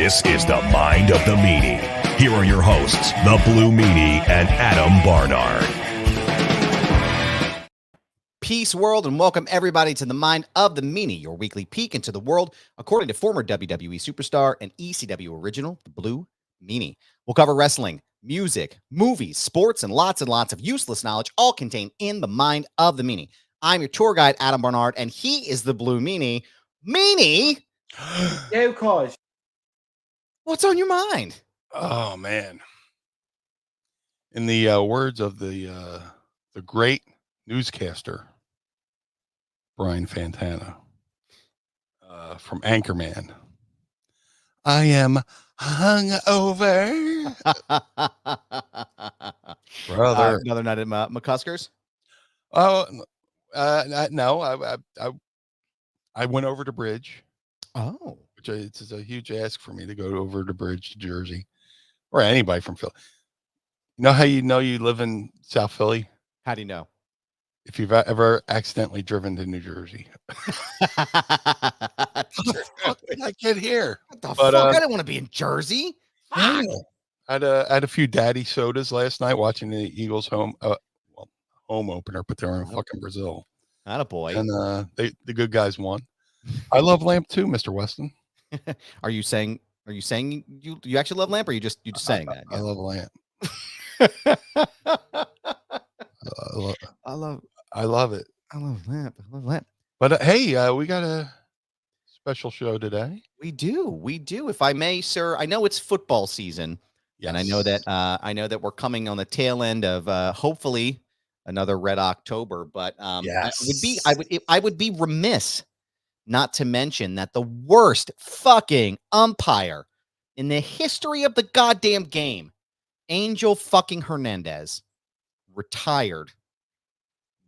This is the Mind of the Meanie. Here are your hosts, the Blue Meanie and Adam Barnard. Peace, world, and welcome everybody to the Mind of the Meanie, your weekly peek into the world, according to former WWE superstar and ECW original, the Blue Meanie. We'll cover wrestling, music, movies, sports, and lots of useless knowledge, all contained in the Mind of the Meanie. I'm your tour guide, Adam Barnard, and he is the Blue Meanie. Meanie! Yeah, of course. What's on your mind? Oh man! In the words of the great newscaster Brian Fantana from Anchorman, I am hungover, brother. Another night at McCusker's. Oh no! I went over to Bridge. Oh, Which it's a huge ask for me to go over to Bridge to Jersey, or anybody from Philly. You know how you know you live in South Philly? how do you know? If you've ever accidentally driven to New Jersey. What the fuck did I get here? What the fuck? I don't want to be in Jersey. Yeah. I had a few daddy sodas last night watching the Eagles home opener, but they're in fucking Brazil. Not a boy. And the good guys won. I love Lamp too, Mr. Weston. Are you saying you actually love Lamp, or you just saying that? I love Lamp. I love it. I love Lamp. But hey, we got a special show today. We do. If I may, sir, I know it's football season, yes. And I know that we're coming on the tail end of hopefully another Red October. But yes. I would be remiss not to mention that the worst fucking umpire in the history of the goddamn game, Angel fucking Hernandez, retired.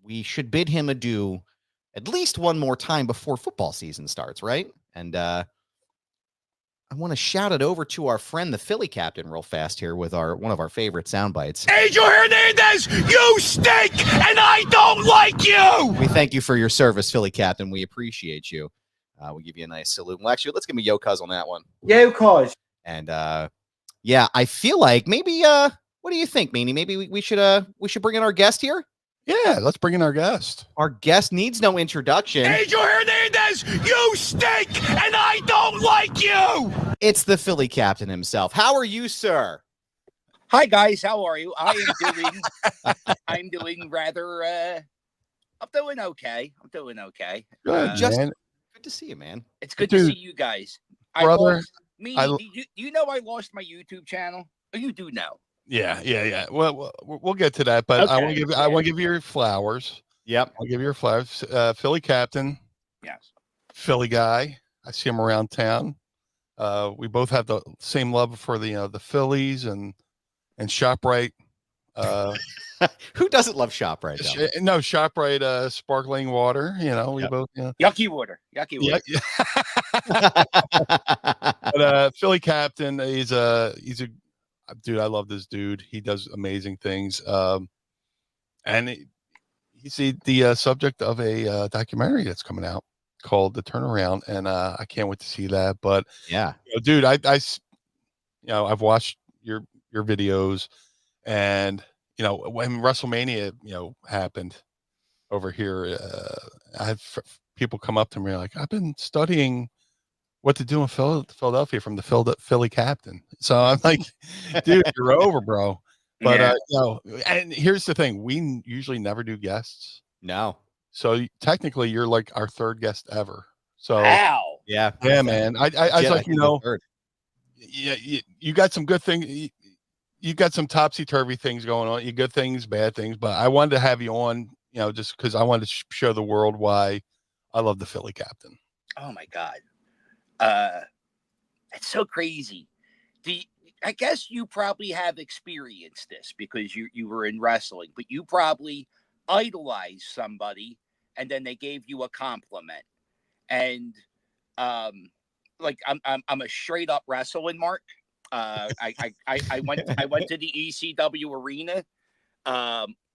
We should bid him adieu at least one more time before football season starts, right? And I want to shout it over to our friend, the Philly captain, real fast here with one of our favorite sound bites. Angel Hernandez, you stink, and I don't like you! We thank you for your service, Philly captain. We appreciate you. We'll give you a nice salute. Well, actually, let's give me yo cuz on that one. Yeah, of course. And yeah, I feel like maybe what do you think, Meanie? Maybe we should bring in our guest here. Yeah, let's bring in our guest. Our guest needs no introduction. Angel Hernandez, you stink, and I don't like you! It's the Philly captain himself. How are you, sir? Hi guys, how are you? I'm doing rather I'm doing okay. Good, man. Good to see you, man. It's good to see you guys. Brother, do you know I lost my YouTube channel? Oh, you do know. Yeah. Well, we'll get to that, but Okay. I want to give you your flowers. Yep. I'll give you your flowers. Philly captain. Yes. Philly guy. I see him around town. We both have the same love for the Phillies and ShopRite. Who doesn't love ShopRite? No, ShopRite sparkling water. You know, we both. You know. Yucky water. Yeah. But Philly captain, he's a dude. I love this dude. He does amazing things. And he's the subject of a documentary that's coming out called The Turnaround, and I can't wait to see that. But yeah, dude, I've watched your videos, and when WrestleMania happened over here, I had people come up to me like, I've been studying what to do in Philadelphia from the Philly captain. So I'm like, dude, you're over, bro. But and here's the thing: we usually never do guests. No. So technically, you're like our third guest ever. So Wow. Yeah, man. I was like, you got some good things. You got some topsy-turvy things going on. You good things, bad things. But I wanted to have you on, just because I wanted to show the world why I love the Philly captain. Oh my God. It's so crazy. I guess you probably have experienced this because you were in wrestling, but you probably idolized somebody and then they gave you a compliment. And like I'm a straight up wrestling mark. I went to the ECW arena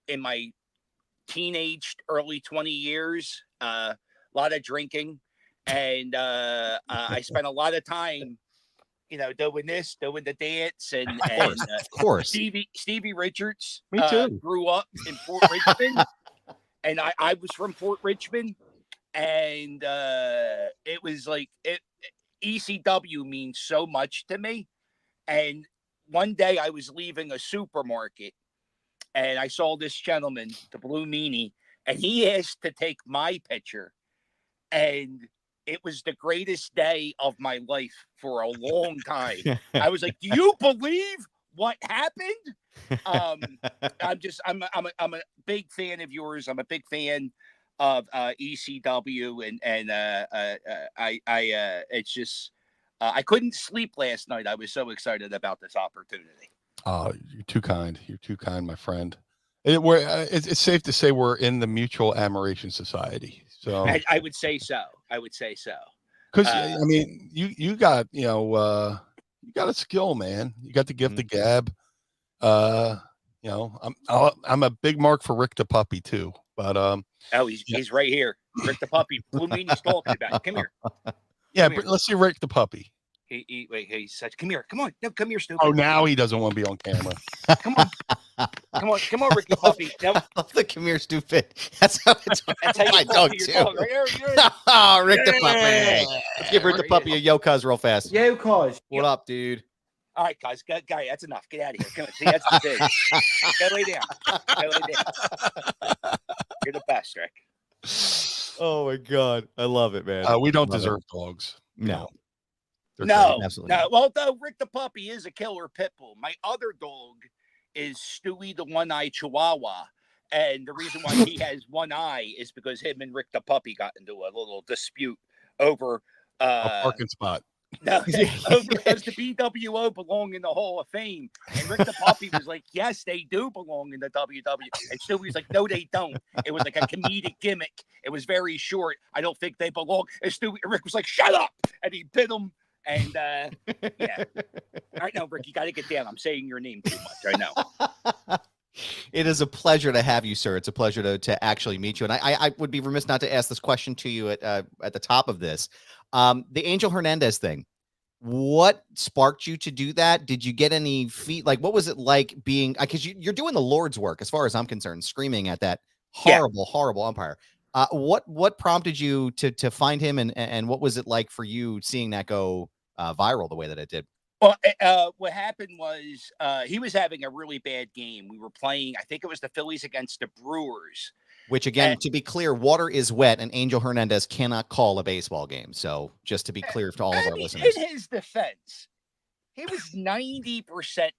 in my teenage early 20 years, a lot of drinking, and I spent a lot of time doing this, doing the dance, and Of course. Stevie Richards. Me too. Grew up in Port Richmond, and I was from Port Richmond, and it was like ECW means so much to me. And one day I was leaving a supermarket, and I saw this gentleman, the Blue Meanie, and he asked to take my picture, and it was the greatest day of my life for a long time. I was like, "Do you believe what happened?" I'm a big fan of yours. I'm a big fan of ECW, and it's just I couldn't sleep last night. I was so excited about this opportunity. Oh, you're too kind. You're too kind, my friend. It's safe to say we're in the Mutual Admiration Society. So I would say so. I would say so. because I mean, you got you got a skill, man. You got the gift of gab. I'm a big mark for Rick the Puppy too. But he's right here. Rick the Puppy. Blue Meanie's talking about it. Come here. Yeah, Come here. let's see Rick the Puppy. He said, "Come here, come on, no, come here, stupid." Oh, now he doesn't want to be on camera. Come on, Rick the Puppy. Now, I love the come here, stupid. That's how it's that's how you my talk dog to your too. dog, right? Oh, Rick the Puppy. Let's give Rick the Puppy a yo cuz real fast. Yo, cuz. What up, dude? All right, guys, guy, that's enough. Get out of here. Come on, see, that's the thing. Go lay down. Go lay down. You're the best, Rick. Oh my god, I love it, man. We don't Love deserve dogs. No. They're No, Absolutely no. not. Well, though, Rick the Puppy is a killer pit bull. My other dog is Stewie the one-eyed Chihuahua. And the reason why he has one eye is because him and Rick the Puppy got into a little dispute over a parking spot. no, over does the BWO belong in the Hall of Fame? And Rick the Puppy was like, yes, they do belong in the WW. And Stewie's like, no, they don't. It was like a comedic gimmick. It was very short. I don't think they belong. And Rick was like, shut up. And he bit him. And yeah. All right, now, Rick, you got to get down. I'm saying your name too much. I know. It is a pleasure to have you, sir. It's a pleasure to actually meet you. And I would be remiss not to ask this question to you at the top of this. The Angel Hernandez thing. What sparked you to do that? Did you get any like, what was it like being, because you're doing the Lord's work, as far as I'm concerned, screaming at that horrible umpire. What prompted you to find him, and what was it like for you seeing that go viral the way that it did? Well, what happened was he was having a really bad game. We were playing, I think it was the Phillies against the Brewers. Which, again, to be clear, water is wet, and Angel Hernandez cannot call a baseball game. So just to be clear to all of our listeners. In his defense, he was 90%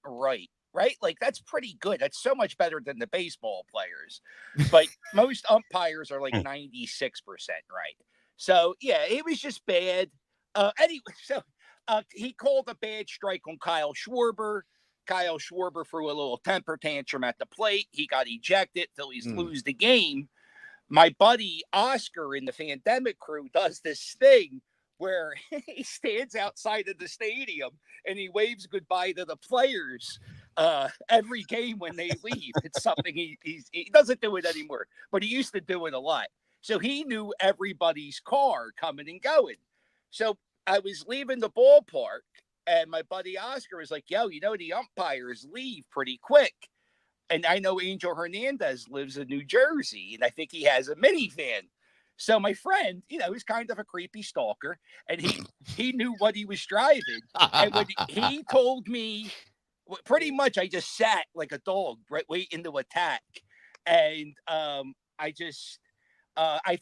right? Like, that's pretty good. That's so much better than the baseball players. But most umpires are like 96% right. So, yeah, it was just bad. Anyway, so he called a bad strike on Kyle Schwarber. Kyle Schwarber threw a little temper tantrum at the plate. He got ejected. Phillies lose the game. My buddy Oscar in the Fandemic crew does this thing where he stands outside of the stadium and he waves goodbye to the players every game when they leave. It's something he doesn't do it anymore, but he used to do it a lot. So he knew everybody's car coming and going. So I was leaving the ballpark, and my buddy Oscar was like, yo, the umpires leave pretty quick. And I know Angel Hernandez lives in New Jersey, and I think he has a minivan. So my friend, he's kind of a creepy stalker, and he knew what he was driving. And when he told me, pretty much I just sat like a dog, right, waiting to attack. And I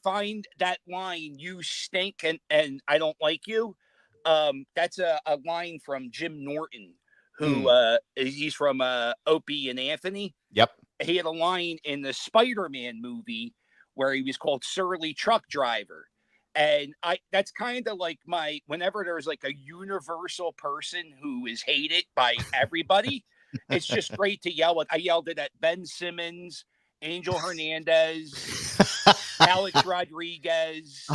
find that line, you stink and I don't like you. That's a line from Jim Norton, who he's from Opie and Anthony. Yep. He had a line in the Spider-Man movie where he was called Surly Truck Driver. And that's kind of like whenever there's like a universal person who is hated by everybody, it's just great to yell at. I yelled it at Ben Simmons, Angel Hernandez, Alex Rodriguez,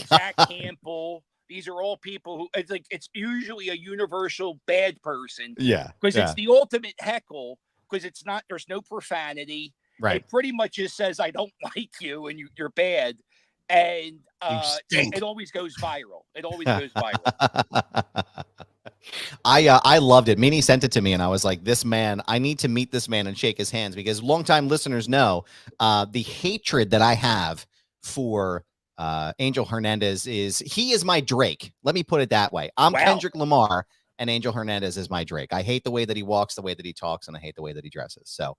Jack Campbell. These are all people who it's usually a universal bad person. Yeah. Because it's the ultimate heckle, because there's no profanity. Right. It pretty much just says, I don't like you and you're bad. And it always goes viral. It always goes viral. I loved it. Meanie sent it to me, and I was like, "This man, I need to meet this man and shake his hands," because longtime listeners know the hatred that I have for Angel Hernandez he is my Drake. Let me put it that way. I'm Wow. Kendrick Lamar, and Angel Hernandez is my Drake. I hate the way that he walks, the way that he talks, and I hate the way that he dresses. So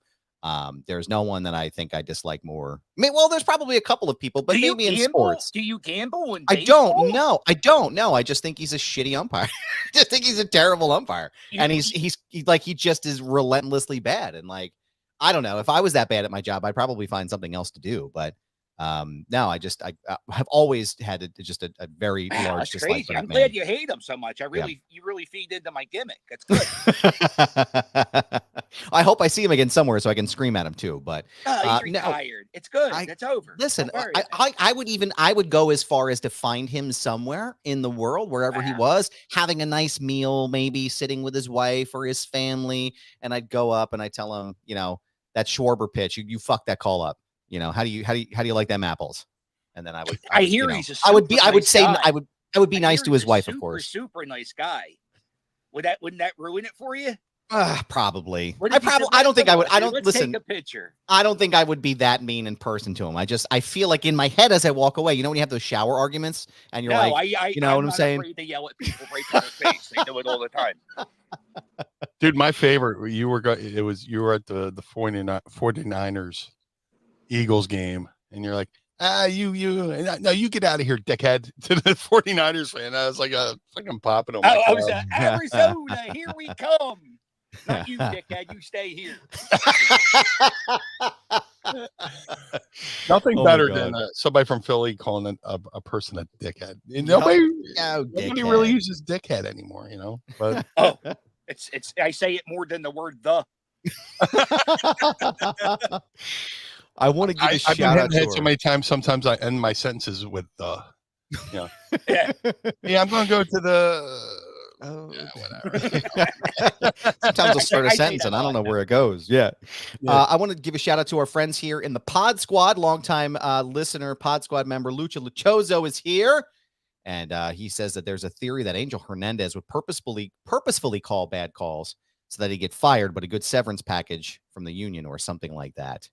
there's no one that I think I dislike more. I mean, well, there's probably a couple of people, but Do you maybe in gamble? sports. Do you gamble in I baseball? don't know. I don't know. I just think he's a shitty umpire. I just think he's a terrible umpire. And he just is relentlessly bad. And like, I don't know. If I was that bad at my job, I'd probably find something else to do. But no, I have always had a very Wow, large that's dislike crazy. for that I'm man. glad you hate him so much. You really feed into my gimmick. That's good. I hope I see him again somewhere so I can scream at him too. But Oh, he's retired. It's good. It's over. Listen, Don't worry about it. I would go as far as to find him somewhere in the world, wherever he was, having a nice meal, maybe sitting with his wife or his family, and I'd go up and I tell him, that Schwarber pitch, you fucked that call up. How do you like them apples? And then I would he's a I would be nice to his wife, of course. Super nice guy. Wouldn't that ruin it for you? Probably. What if he said, I don't think I would. I "Let's don't listen. Take a picture. I don't think I would be that mean in person to him. I feel like in my head as I walk away, when you have those shower arguments and you're you know what I'm saying? Afraid to yell at people right to their face. They do it all the time. Dude, my favorite, you were at the 49ers Eagles game, and you're like, no, you get out of here, dickhead, to the 49ers fan. I was like, fucking popping on my I was Arizona, here we come. Not you, dickhead. You stay here. Nothing better than somebody from Philly calling a person a dickhead. Nobody really uses dickhead anymore, But it's I say it more than the word the. I want to give a shout out to her. So many times. Sometimes I end my sentences with the. Yeah, I'm going to go to the. Whatever. Sometimes I'll start a sentence and I don't know where it goes. Yeah. I want to give a shout out to our friends here in the Pod Squad. Longtime listener, Pod Squad member Lucha Luchoso is here. And he says that there's a theory that Angel Hernandez would purposefully call bad calls so that he get fired, but a good severance package from the union or something like that.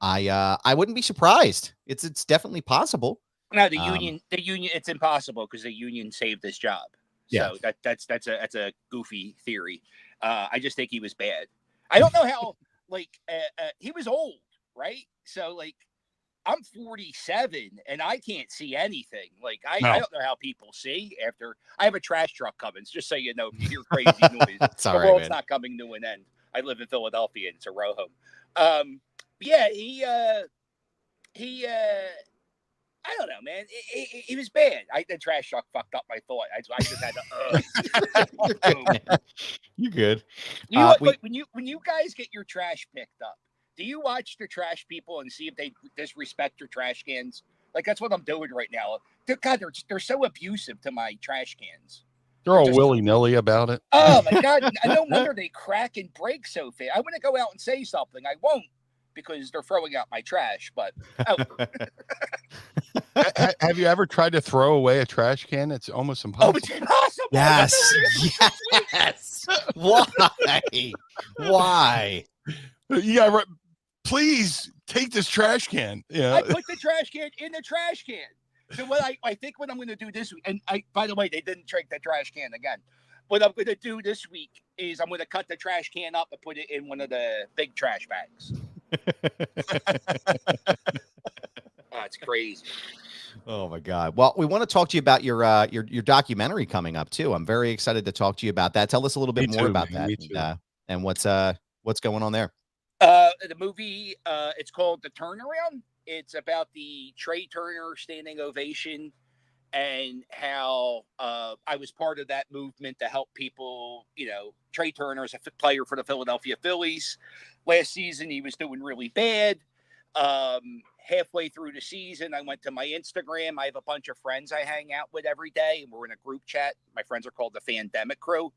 I wouldn't be surprised. It's definitely possible. No, the union, it's impossible because the union saved this job. So that's a goofy theory. I just think he was bad. I don't know how, he was old, right? So, I'm 47 and I can't see anything. I don't know how people see after I have a trash truck coming. Just so you know, if you hear crazy noise, the world's not coming to an end. I live in Philadelphia and it's a row home. He I don't know, man. He was bad. The trash truck fucked up my thought. I just had to. You're good. When you guys get your trash picked up, do you watch the trash people and see if they disrespect your trash cans? That's what I'm doing right now. They're so abusive to my trash cans. They're all willy-nilly about it. Oh my God! No wonder they crack and break so fast. I want to go out and say something. I won't because they're throwing out my trash. But have you ever tried to throw away a trash can? It's almost impossible. Oh, it's impossible. Yes. Why? Yeah, please take this trash can. Yeah. I put the trash can in the trash can. So what I think what I'm going to do this week, and by the way, they didn't take the trash can again. What I'm going to do this week is I'm going to cut the trash can up and put it in one of the big trash bags. It's crazy. Oh my God. Well, we want to talk to you about your documentary coming up too. I'm very excited to talk to you about that. Tell us a little bit more about that and what's going on there. The movie, it's called The Turnaround. It's about the Trey Turner standing ovation and how I was part of that movement to help people. Trey Turner is a player for the Philadelphia Phillies. Last season, he was doing really bad. Halfway through the season, I went to my Instagram. I have a bunch of friends I hang out with every day, and we're in a group chat. My friends are called the Fandemic Crew.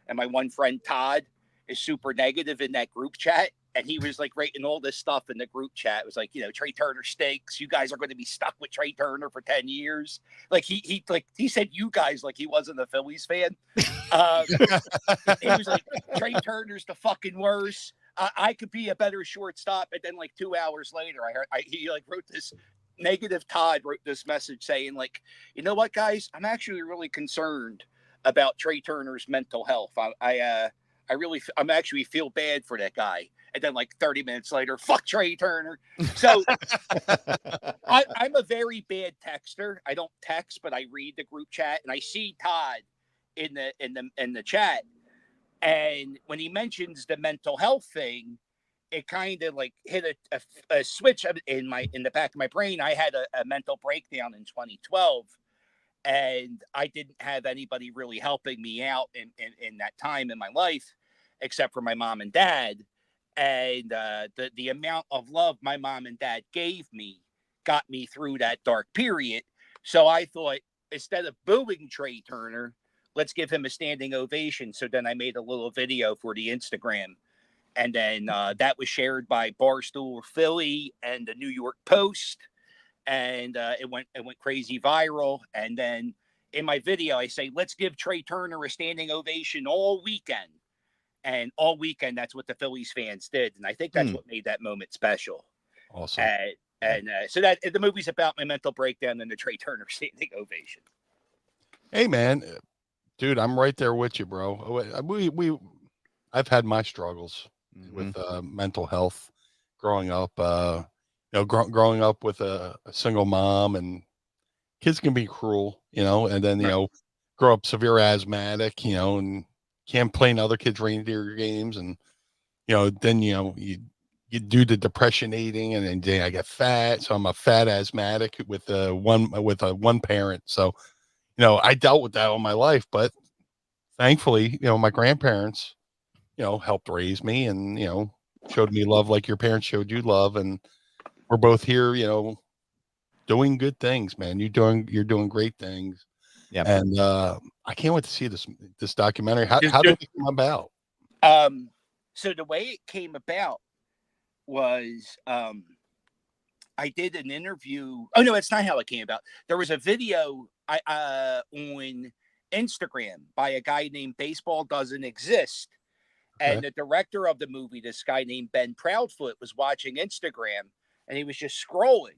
And my one friend, Todd, is super negative in that group chat. and he was like writing all this stuff in the group chat. It was like, Trey Turner stinks. You guys are going to be stuck with Trey Turner for 10 years. Like he said, you guys, like he wasn't a Phillies fan. He was like, Trey Turner's the fucking worst. I could be a better shortstop. And then like 2 hours later, he like wrote this negative. Todd wrote this message saying like, you know what, guys, I'm actually really concerned about Trey Turner's mental health. I'm actually feel bad for that guy. And then like 30 minutes later, fuck Trey Turner. So I'm a very bad texter. I don't text, but I read the group chat, and I see Todd in the chat. And when he mentions the mental health thing, it kind of like hit a switch in the back of my brain. I had a mental breakdown in 2012, and I didn't have anybody really helping me out in that time in my life, except for my mom and dad. And the amount of love my mom and dad gave me got me through that dark period. So I thought, instead of booing Trey Turner, let's give him a standing ovation. So then I made a little video for the Instagram. And then that was shared by Barstool Philly and the New York Post. And it went crazy viral. And then in my video, I say, let's give Trey Turner a standing ovation all weekend. And all weekend, that's what the Phillies fans did. And I think that's what made that moment special. Awesome. So that the movie's about my mental breakdown and the Trey Turner standing ovation. Hey, man, dude, I'm right there with you, bro. I've had my struggles with mental health growing up. Growing up with a single mom, and kids can be cruel, and then, grow up severe asthmatic, and can't play in other kids' reindeer games. And, then, you do the depression eating, and then I get fat. So I'm a fat asthmatic with one parent. So, I dealt with that all my life, but thankfully, my grandparents, helped raise me and, showed me love like your parents showed you love. And we're both here, doing good things, man. You're doing great things. Yeah. And I can't wait to see this documentary. How did it come about? So the way it came about was I did an interview. Oh no, it's not how it came about. There was a video on Instagram by a guy named Baseball Doesn't Exist. Okay. And the director of the movie, this guy named Ben Proudfoot, was watching Instagram, and he was just scrolling.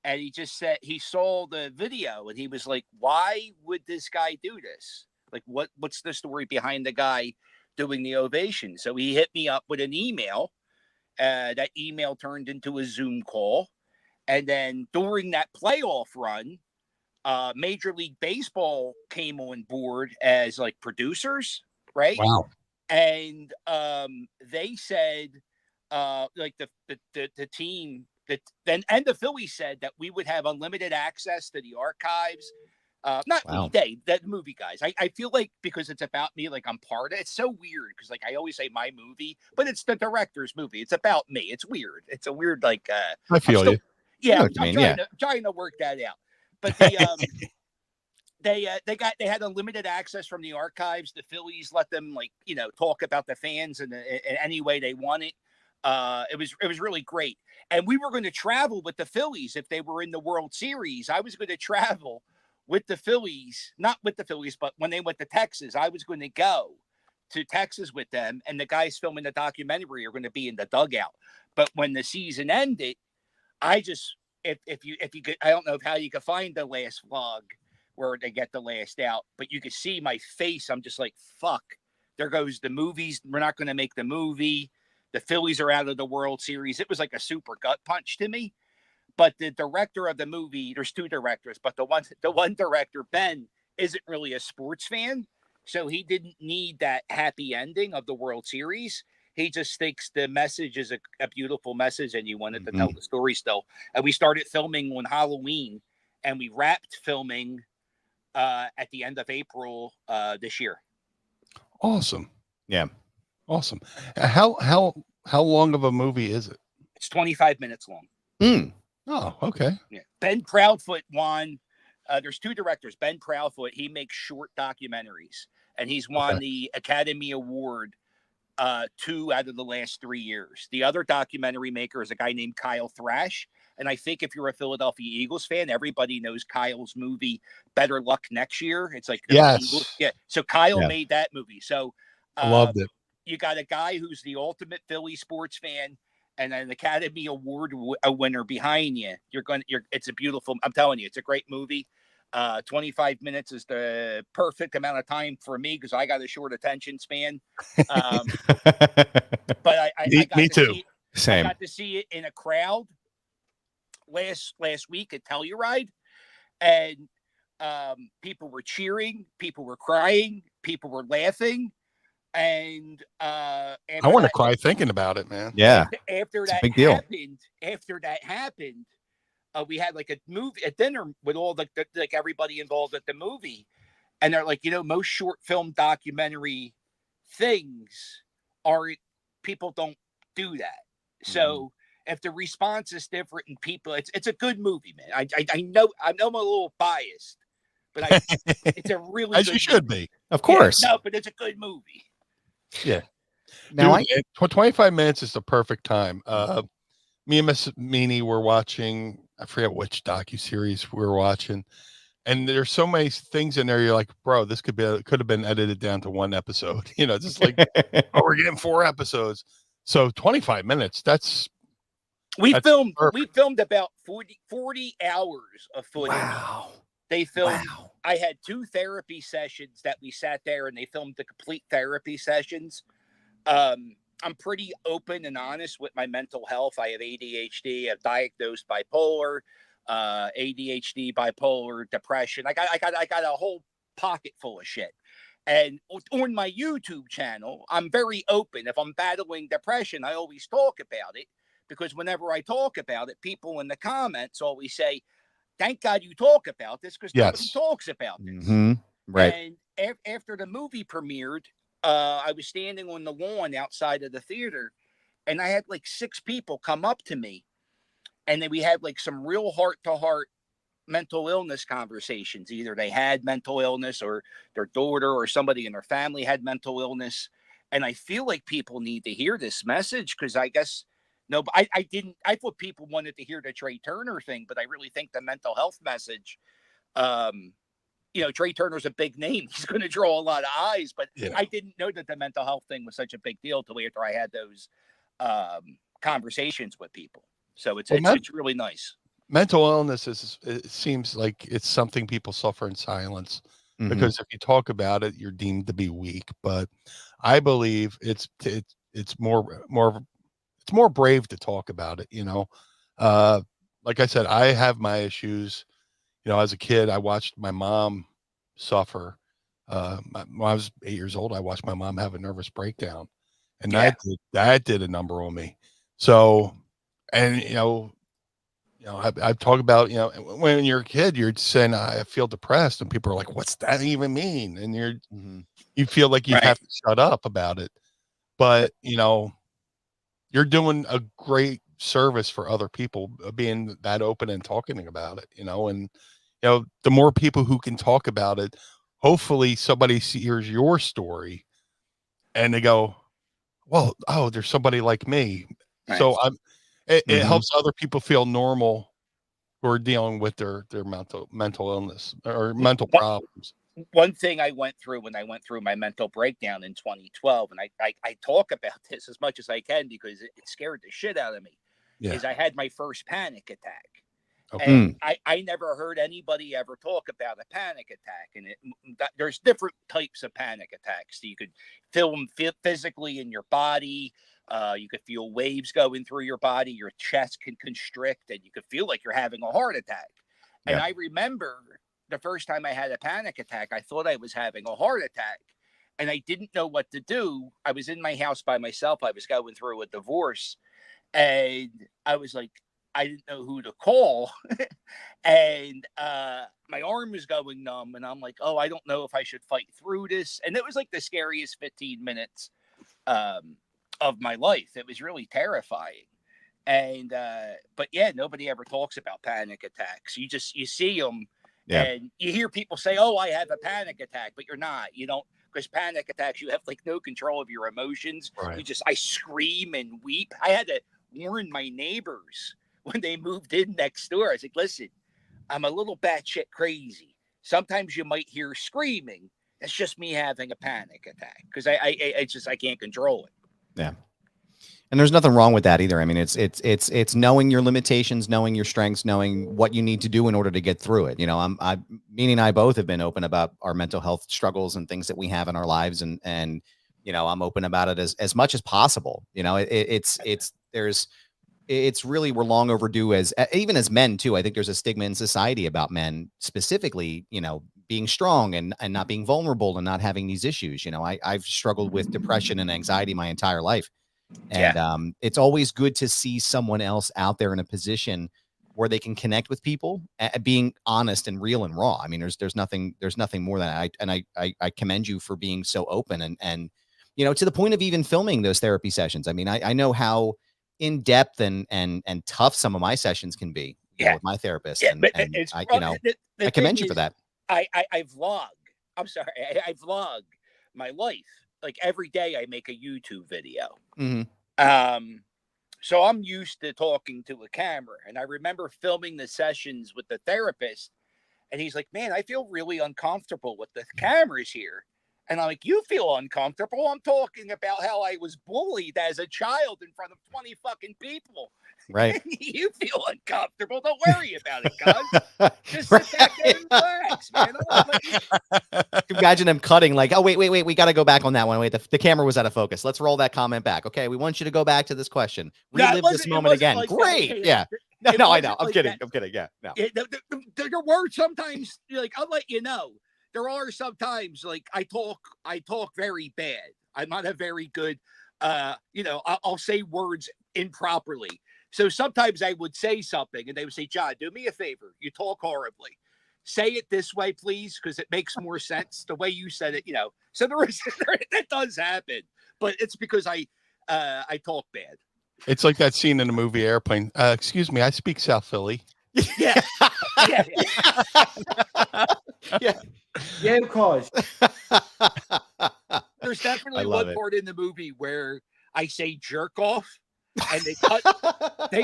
And he just said he saw the video, and he was like, why would this guy do this? Like, what's the story behind the guy doing the ovation? So he hit me up with an email. That email turned into a Zoom call. And then during that playoff run, Major League Baseball came on board as like producers, right? Wow. And they said, like the team that then and the Phillies said that we would have unlimited access to the archives. That movie guys. I feel like because it's about me, like I'm part of it. It's so weird because like I always say my movie, but it's the director's movie. It's about me. It's weird. It's a weird like. I feel you. Yeah, I'm trying to work that out. But the they had unlimited access from the archives. The Phillies let them talk about the fans in any way they wanted. It was really great. And we were going to travel with the Phillies if they were in the World Series. I was going to travel with the Phillies, not with the Phillies, but when they went to Texas, I was going to go to Texas with them. And the guys filming the documentary are going to be in the dugout. But when the season ended, I just, if you could, I don't know how you could find the last vlog where they get the last out, but you could see my face. I'm just like, fuck, there goes the movies. We're not going to make the movie. The Phillies are out of the World Series. It was like a super gut punch to me. But the director of the movie, there's two directors, but the one director, Ben, isn't really a sports fan. So he didn't need that happy ending of the World Series. He just thinks the message is a beautiful message and you wanted to tell the story still. And we started filming on Halloween and we wrapped filming at the end of April this year. Awesome. Yeah. Awesome. How long of a movie is it? It's 25 minutes long. Oh, okay. Yeah. Ben Proudfoot won. There's two directors. Ben Proudfoot, he makes short documentaries, and he's won the Academy Award 2 out of the last 3 years. The other documentary maker is a guy named Kyle Thrash. And I think if you're a Philadelphia Eagles fan, everybody knows Kyle's movie Better Luck Next Year. It's like the Eagles. Yes. Yeah. So Kyle Yeah. made that movie. So I loved it. you got a guy who's the ultimate Philly sports fan and an Academy Award winner behind you. It's a beautiful, I'm telling you, it's a great movie. 25 minutes is the perfect amount of time for me because I got a short attention span. But I got Me to too. see, Same. I got to see it in a crowd last week at Telluride, and people were cheering, people were crying, people were laughing, and I want to cry thinking about it, man. Yeah. After It's a that big deal. happened, we had like a dinner with all the like everybody involved at the movie, and they're like, most short film documentary things aren't, people don't do that. So if the response is different and people, it's a good movie, man. I know I'm a little biased, but it's a really As good you should movie. be. Of course. Yeah, no, but it's a good movie. Yeah. Now Dude, 25 minutes is the perfect time. Me and Miss Meanie were watching, I forget which docuseries we were watching, and there's so many things in there. You're like, bro, this could have been edited down to one episode. Just like, oh, we're getting 4 episodes. So 25 minutes. We That's filmed perfect. about 40 hours of footage. Wow. They filmed. Wow. I had 2 therapy sessions that we sat there and they filmed the complete therapy sessions. I'm pretty open and honest with my mental health. I have ADHD. I'm diagnosed bipolar, ADHD, bipolar, depression. I got a whole pocket full of shit. And on my YouTube channel, I'm very open. If I'm battling depression, I always talk about it because whenever I talk about it, people in the comments always say, "Thank God you talk about this because nobody Yes. talks about this." Mm-hmm. Right. And after the movie premiered, I was standing on the lawn outside of the theater, and I had like 6 people come up to me, and then we had like some real heart-to-heart mental illness conversations. Either they had mental illness or their daughter or somebody in their family had mental illness. And I feel like people need to hear this message because I guess no, I thought people wanted to hear the Trey Turner thing, but I really think the mental health message, Trey Turner's a big name. He's going to draw a lot of eyes, but I didn't know that the mental health thing was such a big deal till after I had those conversations with people. So it's really nice. Mental illness it seems like it's something people suffer in silence because if you talk about it, you're deemed to be weak. But I believe it's more brave to talk about it. Like I said, I have my issues. As a kid, I watched my mom suffer. When I was 8 years old, I watched my mom have a nervous breakdown, and that did a number on me. So, and I talk about when you're a kid, you're saying I feel depressed, and people are like, "What's that even mean?" And you feel like you have to shut up about it, but you're doing a great service for other people being that open and talking about it. And the more people who can talk about it, hopefully somebody hears your story and they go, well, oh, there's somebody like me. Right. So it helps other people feel normal who are dealing with their mental illness or mental problems. One thing I went through when I went through my mental breakdown in 2012, and I talk about this as much as I can because it scared the shit out of me, is I had my first panic attack. Okay. And I never heard anybody ever talk about a panic attack. And there's different types of panic attacks. So you could feel them physically in your body. You could feel waves going through your body. Your chest can constrict, and you could feel like you're having a heart attack. Yeah. And I remember the first time I had a panic attack, I thought I was having a heart attack, and I didn't know what to do. I was in my house by myself. I was going through a divorce, and I was like, I didn't know who to call. And my arm was going numb, and I'm like, oh, I don't know if I should fight through this. And it was like the scariest 15 minutes of my life. It was really terrifying. And but yeah, nobody ever talks about panic attacks. You see them, and you hear people say, oh, I have a panic attack, but you're not. You don't, because panic attacks, you have like no control of your emotions. Right. I scream and weep. I had to warn my neighbors when they moved in next door. I was like, listen, I'm a little batshit crazy. Sometimes you might hear screaming. It's just me having a panic attack because I can't control it. Yeah. And there's nothing wrong with that either. I mean, it's knowing your limitations, knowing your strengths, knowing what you need to do in order to get through it. You know, Meanie and I both have been open about our mental health struggles and things that we have in our lives. And, you know, I'm open about it as much as possible. You know, it's really, we're long overdue as even as men too. I think there's a stigma in society about men specifically, you know, being strong and not being vulnerable and not having these issues. You know, I've struggled with depression and anxiety my entire life. And it's always good to see someone else out there in a position where they can connect with people, being honest and real and raw. I mean, there's nothing more than that. I commend you for being so open and, you know, to the point of even filming those therapy sessions. I mean, I know how in depth and tough some of my sessions can be, you know, with my therapist. Yeah, but I commend you for that. I vlog. I'm sorry. I vlog my life. Like every day I make a YouTube video. Mm-hmm. So I'm used to talking to a camera. And I remember filming the sessions with the therapist. And he's like, man, I feel really uncomfortable with the cameras here. And I'm like, you feel uncomfortable? I'm talking about how I was bullied as a child in front of 20 fucking people. Right. You feel uncomfortable. Don't worry about it, guys. Just sit back there and relax, man. Imagine him cutting like, oh, wait. We got to go back on that one. Wait, the camera was out of focus. Let's roll that comment back. Okay. We want you to go back to this question. Relive this moment again. Like Great. Yeah. No, I know. I'm kidding. Yeah. No. There were sometimes, like, I'll let you know. There are sometimes like I talk very bad. I'm not a very good, you know, I'll say words improperly. So sometimes I would say something and they would say, John, do me a favor. You talk horribly. Say it this way, please, because it makes more sense the way you said it, you know. So that does happen, but it's because I talk bad. It's like that scene in the movie Airplane. Excuse me, I speak South Philly. Yeah. Yeah. Yeah, of course. There's definitely one part in the movie where I say jerk off and they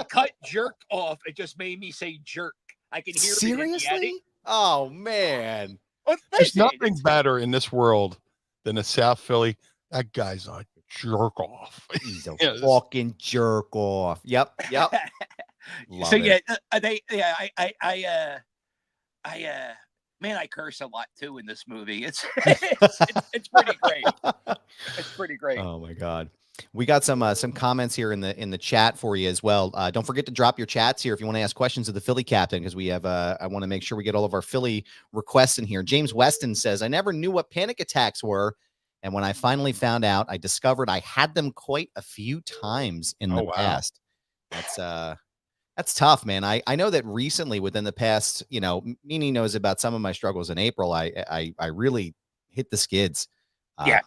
cut jerk off. It just made me say jerk. I can hear seriously? it. Oh man. Well, there's nothing better in this world than a South Philly. That guy's a jerk off. He's a fucking jerk off. Yep. So man, I curse a lot too in this movie. It's pretty great. It's pretty great. Oh my God. We got some comments here in the chat for you as well. Don't forget to drop your chats here if you want to ask questions of the Philly captain, because we have I want to make sure we get all of our Philly requests in here. James Weston says, I never knew what panic attacks were. And when I finally found out, I discovered I had them quite a few times in the past. That's tough, man. I know that recently within the past, you know, Meanie knows about some of my struggles in April. I really hit the skids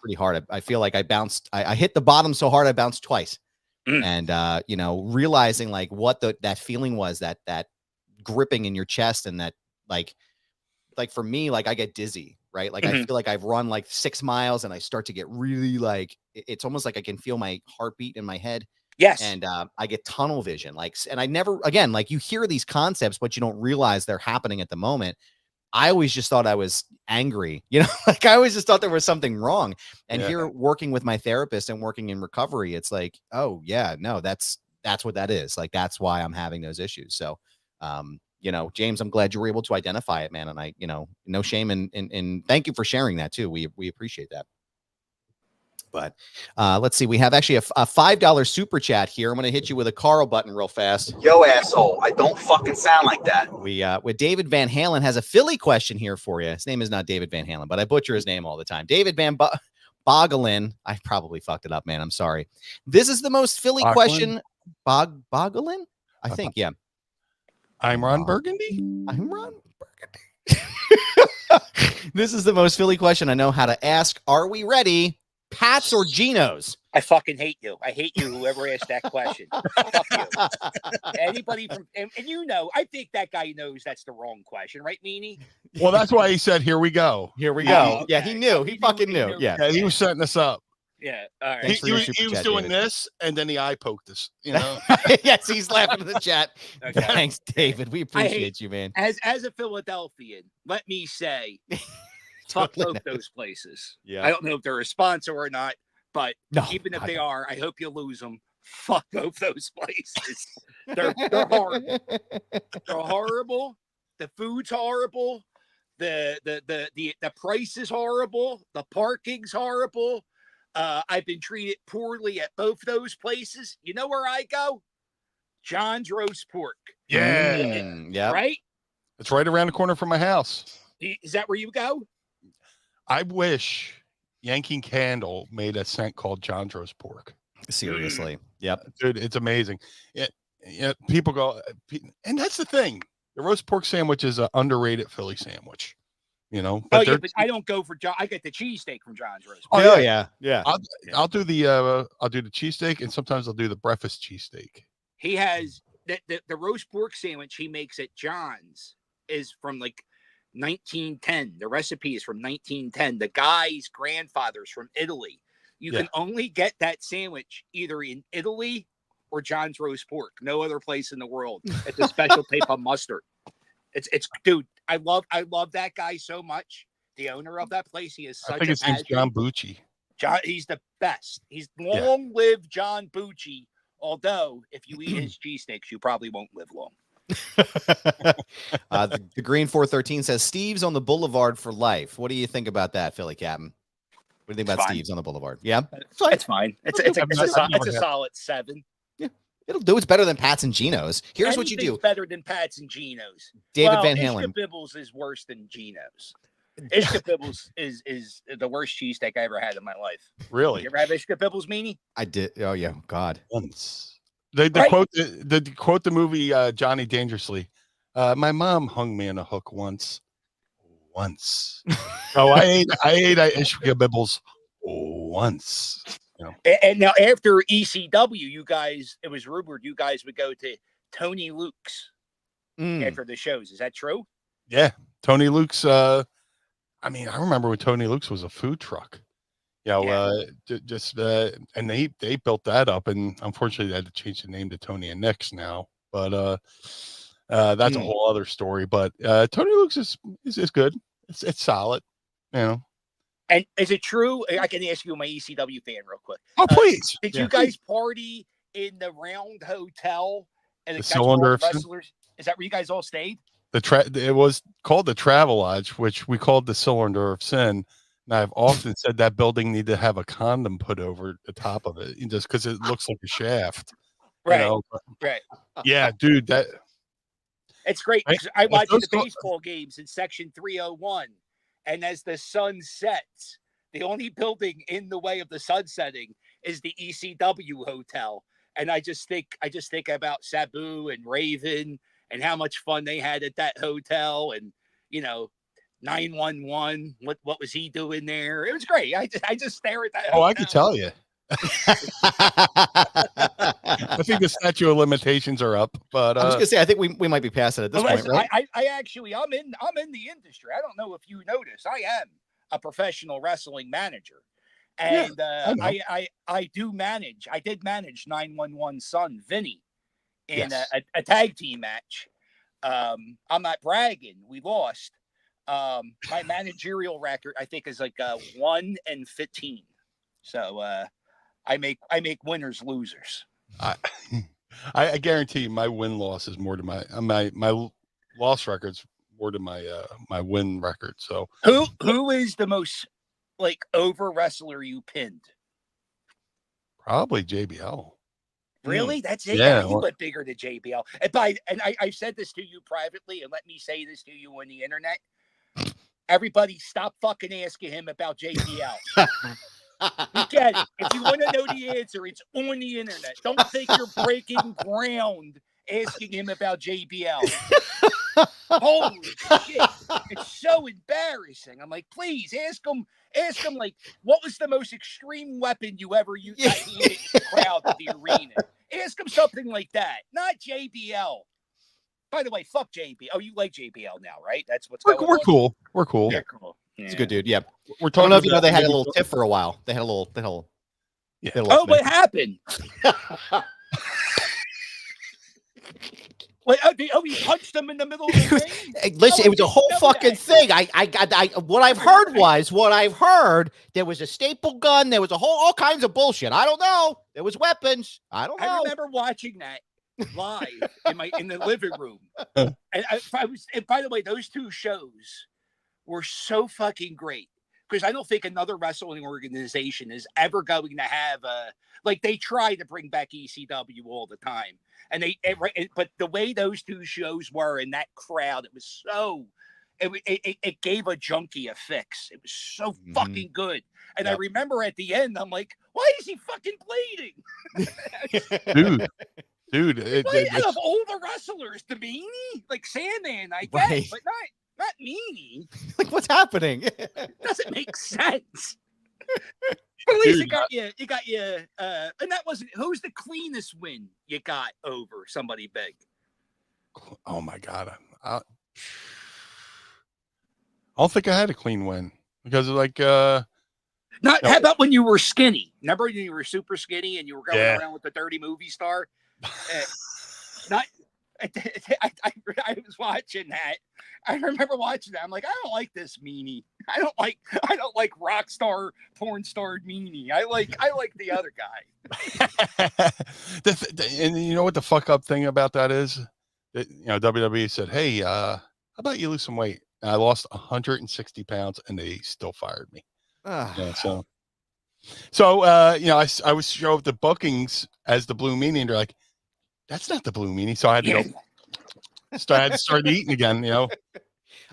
pretty hard. I feel like I hit the bottom so hard I bounced twice. And you know, realizing like what that feeling was, that gripping in your chest, and that like for me, like I get dizzy, right? Like I feel like I've run like 6 miles and I start to get really like, it's almost like I can feel my heartbeat in my head. Yes. And I get tunnel vision, like, and I never, again, like you hear these concepts, but you don't realize they're happening at the moment. I always just thought I was angry, you know, like I always just thought there was something wrong. And here working with my therapist and working in recovery, it's like, oh yeah, no, that's what that is. Like, that's why I'm having those issues. So, you know, James, I'm glad you were able to identify it, man. And I, you know, no shame in thank you for sharing that too. We appreciate that. But let's see. We have actually a $5 super chat here. I'm going to hit you with a Carl button real fast. Yo, asshole. I don't fucking sound like that. With David Van Halen has a Philly question here for you. His name is not David Van Halen, but I butcher his name all the time. David Van Bogelin. I probably fucked it up, man. I'm sorry. This is the most Philly question. Bogelin? I think, yeah. I'm Ron Burgundy. I'm Ron Burgundy. This is the most Philly question I know how to ask. Are we ready? Pat's or Geno's? I fucking hate you. I hate you, whoever asked that question. Fuck you. Anybody from, and you know, I think that guy knows that's the wrong question, right, Meanie? Well, that's why he said, "Here we go." Here we Oh, go. okay. Yeah, he knew. He fucking he knew. knew. Yeah. Yeah, he was setting us up. Yeah. All right. Thanks for your super He was chat, doing David. this, and then the eye poked us. You know. Yes, he's laughing in the chat. Okay. Thanks, David. We appreciate you, man. As a Philadelphian, let me say, fuck both those places. Yeah. I don't know if they're a sponsor or not, but No, even if I they don't. are, I hope you lose them. Fuck both those places. They're horrible. They're horrible. The food's horrible. The price is horrible. The parking's horrible. I've been treated poorly at both those places. You know where I go? John's Roast Pork. Yeah, Yeah. Right? it's right around the corner from my house. Is that where you go? I wish Yankee Candle made a scent called John's Roast Pork. Seriously. Yep. Dude, it's amazing. People go, and that's the thing. The roast pork sandwich is an underrated Philly sandwich. You know, But I don't go for John. I get the cheesesteak from John's Roast. Oh, Pork. yeah. Yeah. I'll do the cheesesteak, and sometimes I'll do the breakfast cheesesteak. He has the roast pork sandwich he makes at John's is from like 1910. The recipe is from 1910. The guy's grandfather's from Italy. You can only get that sandwich either in Italy or John's Roast Pork. No other place in the world. It's a special type of mustard. It's dude. I love that guy so much. The owner of that place. He is such. I think his name's John Bucci. John, he's the best. He's long live John Bucci. Although, if you eat his cheesesteaks, you probably won't live long. The Green 413 says Steve's on the Boulevard for life. What do you think about that, Philly Captain? What do you think about Steve's on the Boulevard? Yeah, it's fine. It's a solid 7. Yeah, it'll do. It's better than Pat's and Geno's. Here's what you do. Better than Pat's and Geno's. David Van Halen. Ishka Bibbles is worse than Geno's. Ishka Bibbles is the worst cheesesteak I ever had in my life. Really? You ever have Ishka Bibbles, Meanie? I did. Oh yeah, God. Once. They quote the movie Johnny Dangerously. My mom hung me on a hook once. Oh, I ate Ishka Bibbles once. You know. And now after ECW, you guys, it was rumored you guys would go to Tony Luke's after the shows. Is that true? Yeah, Tony Luke's. I mean, I remember when Tony Luke's was a food truck. And they built that up, and unfortunately, they had to change the name to Tony and Nick's now. But that's a whole other story. But Tony Luke's is good. It's solid, you know. And is it true? I can ask you, my ECW fan, real quick. Oh, please. Did you guys party in the Round Hotel and the Cylinder of Wrestlers? Is that where you guys all stayed? It was called the Travelodge, which we called the Cylinder of Sin. And I've often said that building need to have a condom put over the top of it, just because it looks like a shaft. Right. You know? Right. Yeah, dude, It's great. I watched the baseball games in section 301, and as the sun sets, the only building in the way of the sun setting is the ECW hotel. And I just think about Sabu and Raven and how much fun they had at that hotel, and 911. What was he doing there? It was great. I just stare at that. Oh, hotel. I could tell you. I think the statute of limitations are up, but I was gonna say I think we might be past it at this point, right? I'm in the industry. I don't know if you notice. I am a professional wrestling manager, and I do manage. I did manage 911's son Vinny in a tag team match. I'm not bragging. We lost. My managerial record, I think, is like 1-15. So I make winners losers. I guarantee you my win-loss is more to my loss record's more to my win record. So who is the most over wrestler you pinned? Probably JBL. Really? That's it? Yeah. You went bigger than JBL. And I've said this to you privately, and let me say this to you on the internet. Everybody stop fucking asking him about JBL. We get it. If you want to know the answer, it's on the internet. Don't think you're breaking ground asking him about JBL. Holy shit. It's so embarrassing. I'm like, please ask him, like, what was the most extreme weapon you ever used got handed in the crowd at the arena? Ask him something like that, not JBL. By the way, fuck JBL. Oh, you like JBL now, right? That's what's going on. We're cool. We're cool. You're cool. Yeah. He's a good dude. Yep. We're I don't talking know if you know about they had a maybe- little tiff for a while. They had a little. Yeah. they had a little Oh, what happened? Wait, he punched him in the middle of the ring? Hey, listen, it was a whole fucking thing. What I've heard, there was a staple gun. There was all kinds of bullshit. I don't know. There was weapons. I don't know. I remember watching that live in the living room. And by the way, those two shows were so fucking great because I don't think another wrestling organization is ever going to have they try to bring back ECW all the time. And but the way those two shows were in that crowd, it was so, it gave a junkie a fix. It was so fucking good. And I remember at the end, I'm like, why is he fucking bleeding? Dude. Out of all the wrestlers, the Meanie, like Sandman, I guess, but not Meanie. Like, what's happening? Doesn't make sense. But at least you got and that wasn't, who's the cleanest win you got over somebody big? Oh my God. I don't think I had a clean win because how about when you were skinny? Remember when you were super skinny and you were going around with the dirty movie star? I was watching that. I remember watching that. I'm like, I don't like this Meanie. I don't like rock star, porn star Meanie. I like the other guy. And you know what the fuck up thing about that is? That, WWE said, hey, how about you lose some weight? And I lost 160 pounds and they still fired me. So I was showed the bookings as the Blue Meanie and they're like, that's not the Blue Meanie. So I had to go. So I had to start eating again,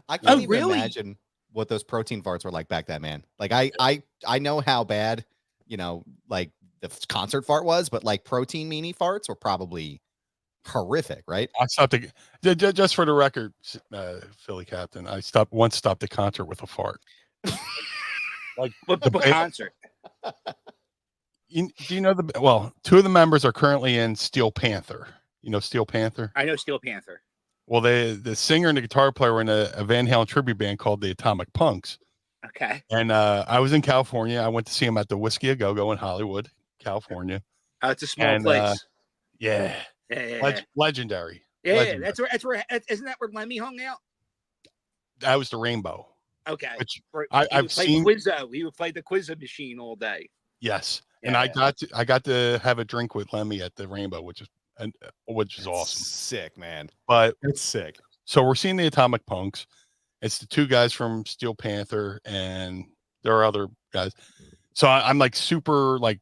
I can't even imagine what those protein farts were like back then, man. Like I know how bad, like the concert fart was, but like protein Meanie farts were probably horrific, right? I stopped just for the record, Philly Captain. I stopped the concert with a fart. Like what concert? Do you know two of the members are currently in Steel Panther. You know Steel Panther? I know Steel Panther. Well, the singer and the guitar player were in a Van Halen tribute band called the Atomic Punks. Okay. And I was in California. I went to see him at the Whiskey A Go Go in Hollywood, California. Oh, it's a small place. Yeah. Legendary. Yeah, Legendary. That's where. Isn't that where Lemmy hung out? That was the Rainbow. Okay. Which I've seen Quizzo. He would play the Quizzo machine all day. Yes, and I got to have a drink with Lemmy at the Rainbow, which is awesome. Sick, man. But it's sick. So we're seeing the Atomic Punks. It's the two guys from Steel Panther, and there are other guys. So I'm like super like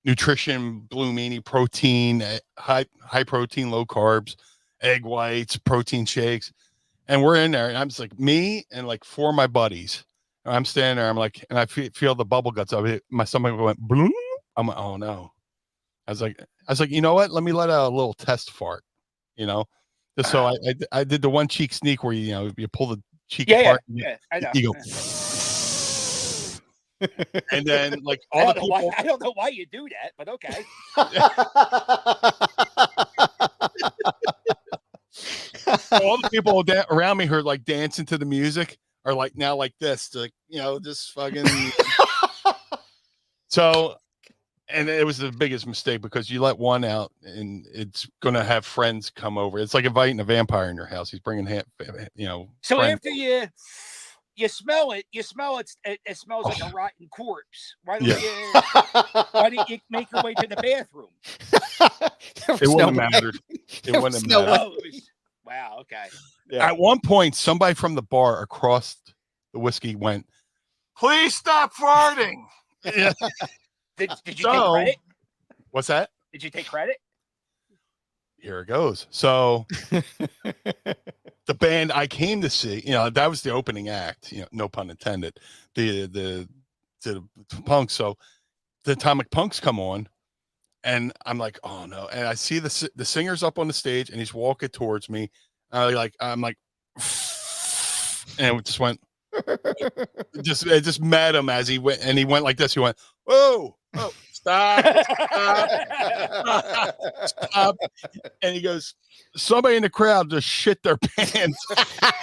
nutrition, Blue Meanie, protein, high protein, low carbs, egg whites, protein shakes. And we're in there, and I'm just like me and like four of my buddies. And I'm standing there, I'm like, and I feel the bubble guts of it. My stomach went bloom. I'm like, oh no. I was like, you know what? Let me let out a little test fart, Just so I did the one cheek sneak where you pull the cheek apart. Yeah, I know. You go. And then like all the people. I don't know why you do that, but okay. All the people around me who are like dancing to the music are like now like this, like just fucking. So, and it was the biggest mistake because you let one out and it's gonna have friends come over. It's like inviting a vampire in your house. He's bringing So friends. after you smell it, it smells like a rotten corpse. Why don't you make your way to the bathroom? It wouldn't have mattered. It wouldn't have mattered. Wow. Okay. Yeah. At one point, somebody from the bar across the whiskey went, "Please stop farting." Yeah. Did you take credit? What's that? Did you take credit? Here it goes. So the band I came to see, that was the opening act, no pun intended, the punks. So the Atomic Punks come on and I'm like, oh no. And I see the singer's up on the stage and he's walking towards me. I'm like, and it just went. It just met him as he went, and he went like this. He went, "Whoa, oh, stop, stop!" And he goes, "Somebody in the crowd just shit their pants."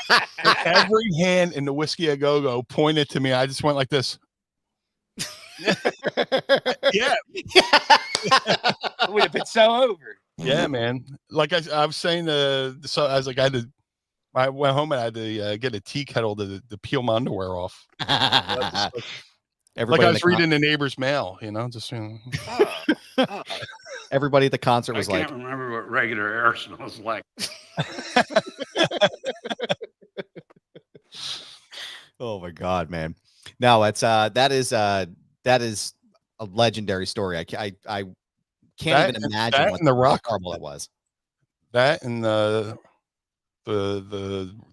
And every hand in the Whiskey a Go Go pointed to me. I just went like this. Yeah, It would have been so over. yeah, man. Like I was saying, so I was like, I went home and I had to get a tea kettle to peel my underwear off. Like I was reading the neighbor's mail, just everybody at the concert was I can't remember what regular air smells like. Oh my God, man. No, it's that is a legendary story. I can't even imagine what the Rock horrible it was. That and the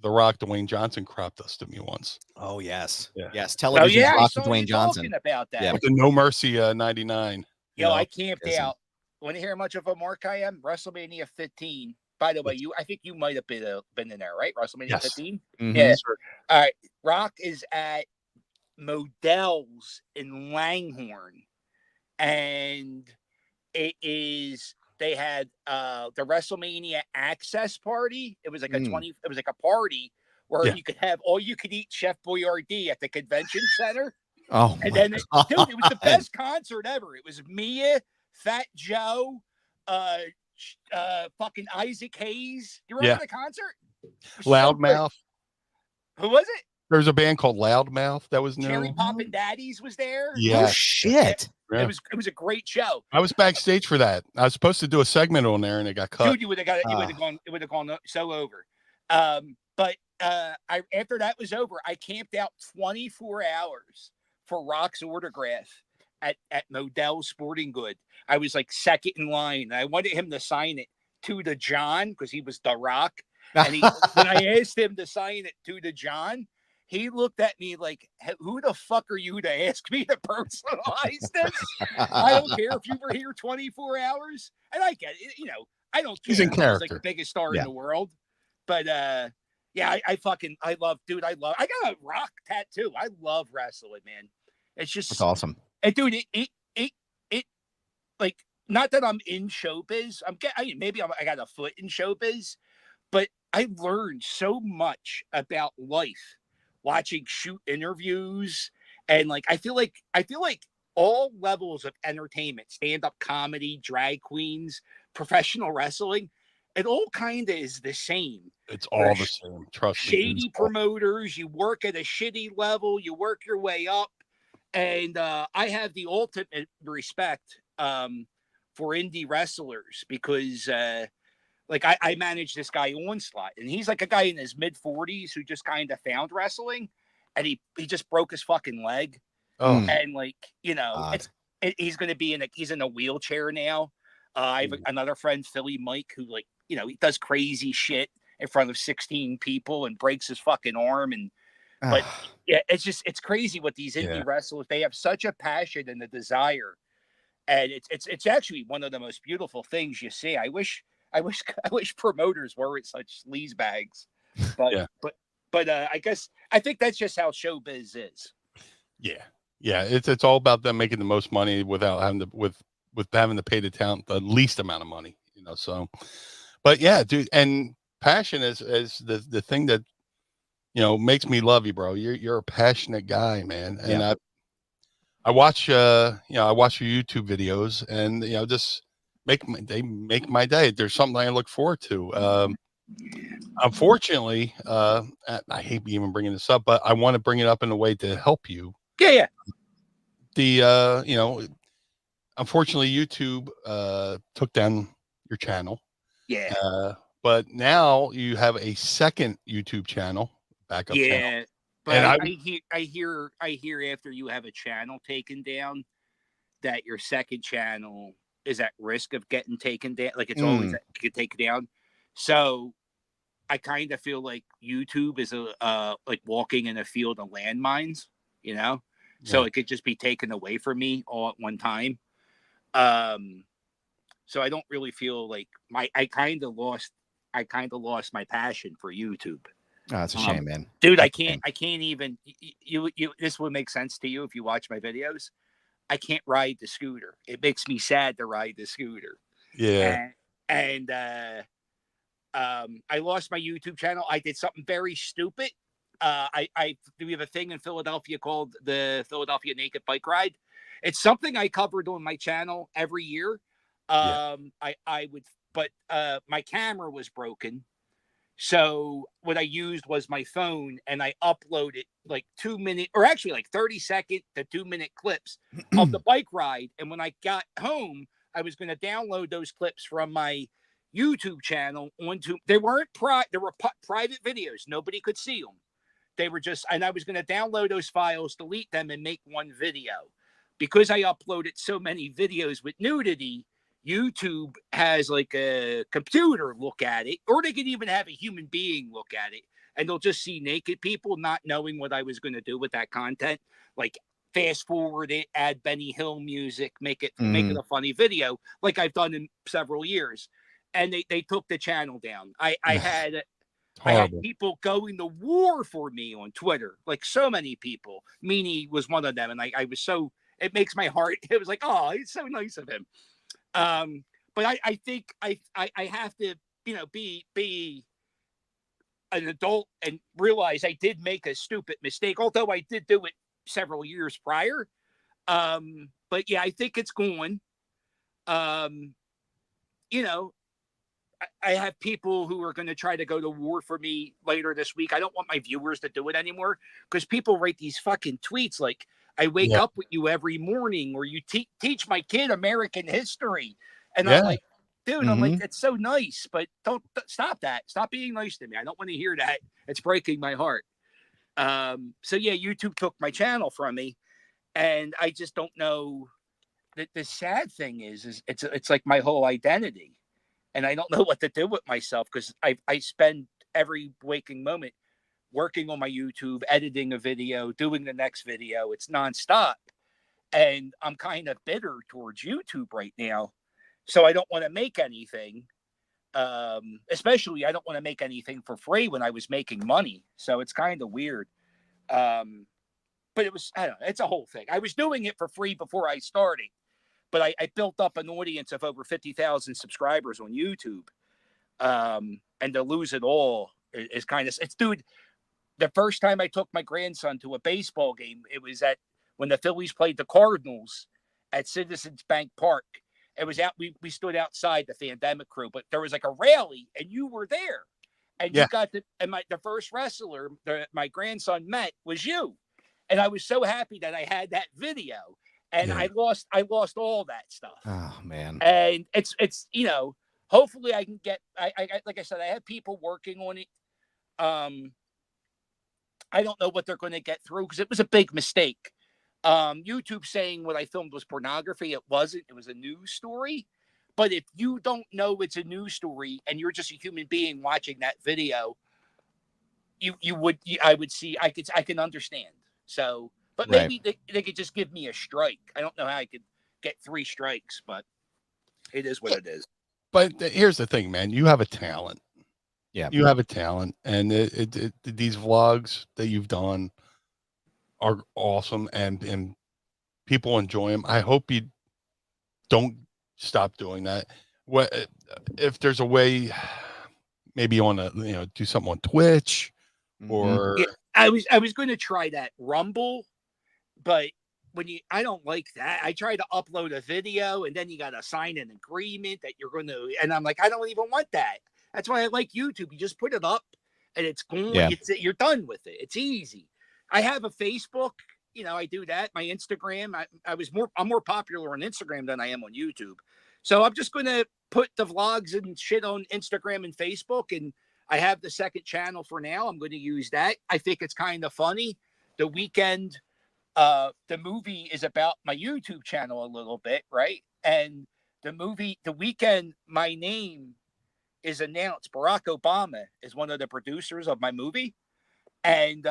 Rock Dwayne Johnson crop dusted me once. Oh yes, yeah. Yes. Television I Rock saw Dwayne you Johnson talking about that. Yeah, with the No Mercy 99. I camped out. Want to hear how much of a mark I am? WrestleMania 15. By the way, I think you might have been in there, right? WrestleMania 15. Mm-hmm. Yeah. All right. Rock is at Modell's in Langhorne, and they had the WrestleMania access party. It was like it was like a party where you could have all you could eat Chef Boyardee at the convention center. Oh, and then dude, it was the best concert ever. It was Mia, Fat Joe, fucking Isaac Hayes. You remember the concert? Loudmouth. Who was it? There was a band called Loudmouth that was new. Cherry Poppin' Daddies was there. Yeah. Oh shit. Yeah. It was a great show. I was backstage for that. I was supposed to do a segment on there and it got cut. Dude, you would have gone so over. But after that was over, I camped out 24 hours for Rock's autograph at Modell's Sporting Good. I was like second in line. I wanted him to sign it to the John because he was the Rock. And when I asked him to sign it to the John, he looked at me like, "Who the fuck are you to ask me to personalize this? I don't care if you were here 24 hours." And I get it, I don't care. He's in character. He's like the biggest star in the world. But I love I got a Rock tattoo. I love wrestling, man. It's just That's awesome. And dude, it like, not that I'm in showbiz. I got a foot in showbiz, but I learned so much about life watching shoot interviews. And like, I feel like all levels of entertainment, stand-up comedy, drag queens, professional wrestling, it all kind of is the same. It's all the same. Trust me. Shady promoters, you work at a shitty level, you work your way up. And I have the ultimate respect for indie wrestlers because I manage this guy Onslaught, and he's like a guy in his mid-40s who just kind of found wrestling, and he just broke his fucking leg. Oh. And he's going to be he's in a wheelchair now. I have another friend, Philly Mike, who he does crazy shit in front of 16 people and breaks his fucking arm. But yeah, it's crazy what these indie wrestlers, they have such a passion and a desire. And it's actually one of the most beautiful things you see. I wish promoters weren't such sleaze bags, but I think that's just how showbiz is. Yeah. It's all about them making the most money without having to with having to pay the talent the least amount of money, So, but yeah, dude, and passion is the thing that makes me love you, bro. You're a passionate guy, man, and I watch your YouTube videos, and just they make my day. There's something I look forward to. Unfortunately, I hate even bringing this up, but I want to bring it up in a way to help you. Yeah. Unfortunately, YouTube took down your channel. Yeah. But now you have a second YouTube channel, backup channel. Yeah. But I hear after you have a channel taken down, that your second channel is at risk of getting taken down. Like, it's always get taken down. So I kind of feel like YouTube is like walking in a field of landmines, so it could just be taken away from me all at one time. So I don't really feel like I kind of lost my passion for YouTube. Oh, it's a shame, man. Dude, I That's a shame. can't even. You. This would make sense to you if you watch my videos. I can't ride the scooter. It makes me sad to ride the scooter. Yeah. And I lost my YouTube channel. I did something very stupid. We have a thing in Philadelphia called the Philadelphia Naked Bike Ride. It's something I covered on my channel every year. Yeah. I would, but my camera was broken. So what I used was my phone, and I uploaded like 2 minute, or actually like 30-second to 2 minute clips of the bike ride. And when I got home, I was going to download those clips from my YouTube channel onto. They weren't they were private videos. Nobody could see them. They were just, and I was going to download those files, delete them, and make one video. Because I uploaded so many videos with nudity, YouTube has like a computer look at it, or they could even have a human being look at it, and they'll just see naked people, not knowing what I was going to do with that content. Like fast forward it, add Benny Hill music, make it a funny video, like I've done in several years. And they took the channel down. I had people going to war for me on Twitter, like so many people. Meanie was one of them, and I was so. It makes my heart. It was like, oh, it's so nice of him. But I think I have to, be an adult and realize I did make a stupid mistake, although I did do it several years prior. But yeah, I think it's gone. I have people who are going to try to go to war for me later this week. I don't want my viewers to do it anymore, because people write these fucking tweets like, I wake up with you every morning, or you teach my kid American history. And I'm like, dude, I'm like, it's so nice, but don't stop that. Stop being nice to me. I don't want to hear that. It's breaking my heart. So yeah, YouTube took my channel from me, and I just don't know. The sad thing is it's like my whole identity. And I don't know what to do with myself, because I spend every waking moment working on my YouTube, editing a video, doing the next video. It's nonstop. And I'm kind of bitter towards YouTube right now. So I don't want to make anything. Especially, I don't want to make anything for free when I was making money. So it's kind of weird. But it was, I don't know, it's a whole thing. I was doing it for free before I started. But I built up an audience of over 50,000 subscribers on YouTube. And to lose it all is kind of, it's, dude, the first time I took my grandson to a baseball game, it was when the Phillies played the Cardinals at Citizens Bank Park. It was we stood outside the Pandemic crew, but there was like a rally, and you were there. And you got the first wrestler my grandson met was you. And I was so happy that I had that video. And I lost all that stuff. Oh man. And it's hopefully I can get I like I said, I have people working on it. I don't know what they're going to get through, because it was a big mistake. YouTube saying what I filmed was pornography. It wasn't. It was a news story. But if you don't know it's a news story and you're just a human being watching that video, I can understand. So, but maybe they could just give me a strike. I don't know how I could get 3 strikes, but it is what it is. But here's the thing, man. You have a talent. Yeah. You have a talent. And these vlogs that you've done are awesome, and people enjoy them. I hope you don't stop doing that. What if there's a way, maybe you want to do something on Twitch, or I was going to try that Rumble, but I don't like that. I try to upload a video, and then you got to sign an agreement that you're going to, and I'm like, I don't even want that. That's why I like YouTube. You just put it up and it's going, you're done with it. It's easy. I have a Facebook, I do that. My Instagram, I'm more popular on Instagram than I am on YouTube. So I'm just going to put the vlogs and shit on Instagram and Facebook. And I have the second channel for now. I'm going to use that. I think it's kind of funny. The Weekend, the movie is about my YouTube channel a little bit, right? And the Weekend, my name is announced. Barack Obama is one of the producers of my movie. And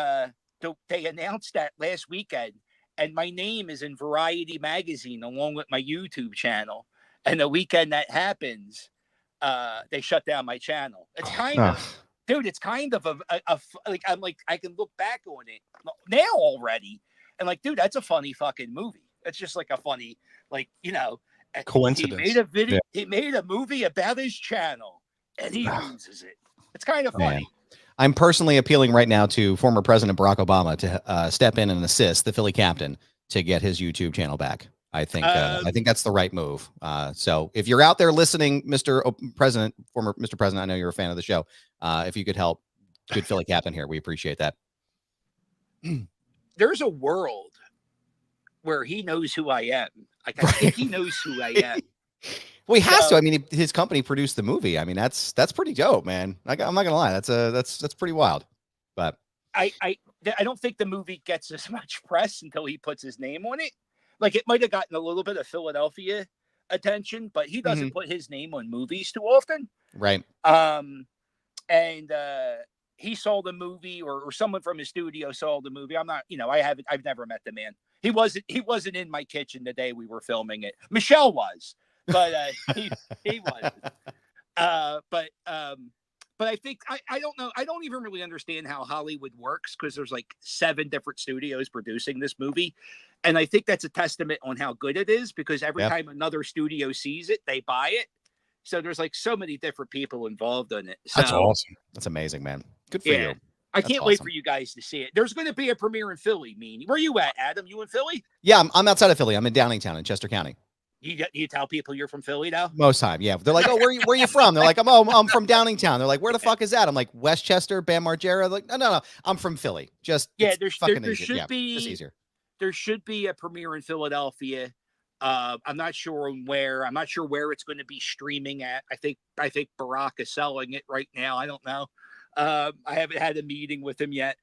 they announced that last weekend. And my name is in Variety magazine along with my YouTube channel. And the weekend that happens, they shut down my channel. It's kind of dude, it's kind of like I'm like I can look back on it now already, and like, dude, that's a funny fucking movie. It's just like a funny, like, you know, Coincidence. He made a video. Yeah. He made a movie about his channel, and he loses it. It's kind of Man. funny. I'm personally appealing right now to former President Barack Obama to step in and assist the Philly captain to get his YouTube channel back. I think that's the right move. So if you're out there listening, President, former Mr. President, I know you're a fan of the show. If you could help, good Philly captain here, we appreciate that. There's a world where he knows who I am. Like, I think he knows who I am. Well, he has to. I mean, his company produced the movie. I mean, that's pretty dope, man. I'm not gonna lie. That's pretty wild. But I don't think the movie gets as much press until he puts his name on it. Like, it might have gotten a little bit of Philadelphia attention, but he doesn't put his name on movies too often. Right. And he saw the movie, or someone from his studio saw the movie. I'm not, I've never met the man. He wasn't in my kitchen the day we were filming it. Michelle was, but he wasn't. But I think I don't know. I don't even really understand how Hollywood works, because there's like 7 different studios producing this movie. And I think that's a testament on how good it is, because every time another studio sees it, they buy it. So there's like so many different people involved in it. So, That's awesome. That's amazing, man. Good for you. I can't wait for you guys to see it. There's going to be a premiere in Philly, Meanie. Where you at, Adam? You in Philly? Yeah, I'm outside of Philly. I'm in Downingtown in Chester County. You tell people you're from Philly now? Most time, yeah. They're like, "Oh, where you from?" They're like, I'm from Downingtown." They're like, "Where the fuck is that?" I'm like, "Westchester, Bam Margera." Like, no, I'm from Philly. Just there fucking should be just easier. There should be a premiere in Philadelphia. I'm not sure on where. I'm not sure where it's going to be streaming at. I think Barack is selling it right now. I don't know. I haven't had a meeting with him yet,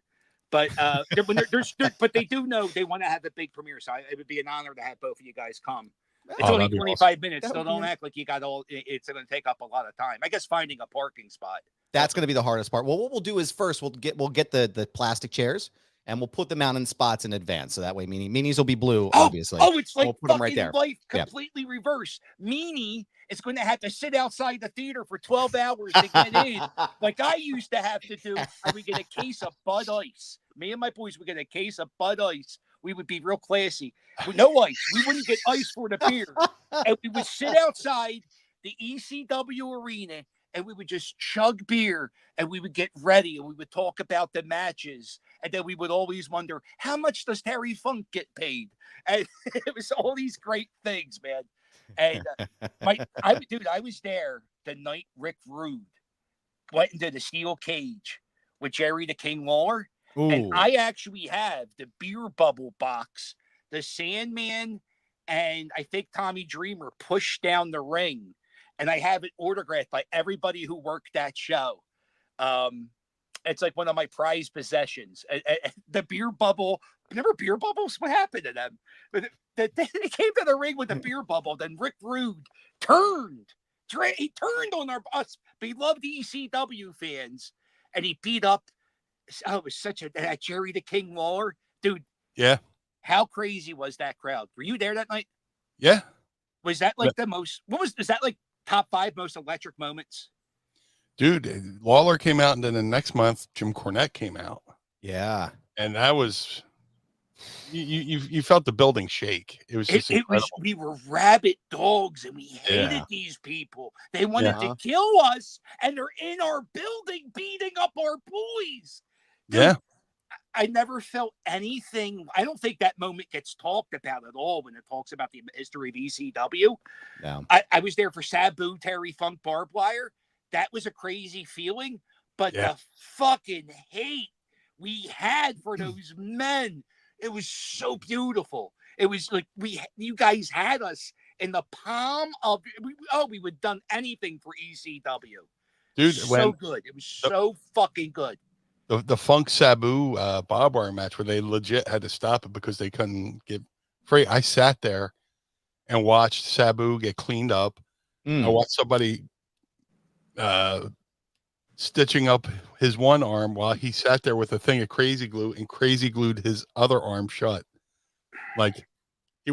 but but they do know they want to have a big premiere. So it would be an honor to have both of you guys come. It's only 25 minutes, so don't act like you got all. It's going to take up a lot of time. I guess finding a parking spot. That's going to be the hardest part. Well, what we'll do is first we'll get the plastic chairs, and we'll put them out in spots in advance, so that way Meanies will be blue, obviously. Oh, it's like we'll put them right there. Life completely reversed. Meanie is going to have to sit outside the theater for 12 hours to get in, like I used to have to do. I would get a case of Bud Ice. Me and my boys would get a case of Bud Ice. We would be real classy. With no ice. We wouldn't get ice for the beer. And we would sit outside the ECW arena, and we would just chug beer, and we would get ready, and we would talk about the matches. And then we would always wonder, how much does Terry Funk get paid? And it was all these great things, man. And I was there the night Rick Rude went into the steel cage with Jerry the King Lawler. Ooh. And I actually have the beer bubble box, the Sandman, and I think Tommy Dreamer pushed down the ring. And I have it autographed by everybody who worked that show. It's like one of my prized possessions. The beer bubble. Remember beer bubbles? What happened to them? They came to the ring with a beer bubble. Then Rick Rude turned. He turned on us beloved ECW fans, and he beat up. Oh, it was such a Jerry the King Lawler, dude. Yeah. How crazy was that crowd? Were you there that night? Yeah. Was that like the most? Is that like top 5 most electric moments? Dude, Lawler came out, and then the next month Jim Cornette came out. Yeah. And that was you felt the building shake. It was just we were rabid dogs, and we hated these people. They wanted to kill us, and they're in our building beating up our boys. Dude, yeah. I never felt anything. I don't think that moment gets talked about at all when it talks about the history of ECW. No. I was there for Sabu, Terry Funk, Barbed Wire. That was a crazy feeling, but the fucking hate we had for those men, it was so beautiful. It was like you guys had us in the palm of. We would have done anything for ECW, dude. So good. It was so fucking good. The Funk Sabu barbed wire match where they legit had to stop it because they couldn't get free. I sat there and watched Sabu get cleaned up. I watched somebody stitching up his one arm while he sat there with a thing of crazy glue and crazy glued his other arm shut. Like he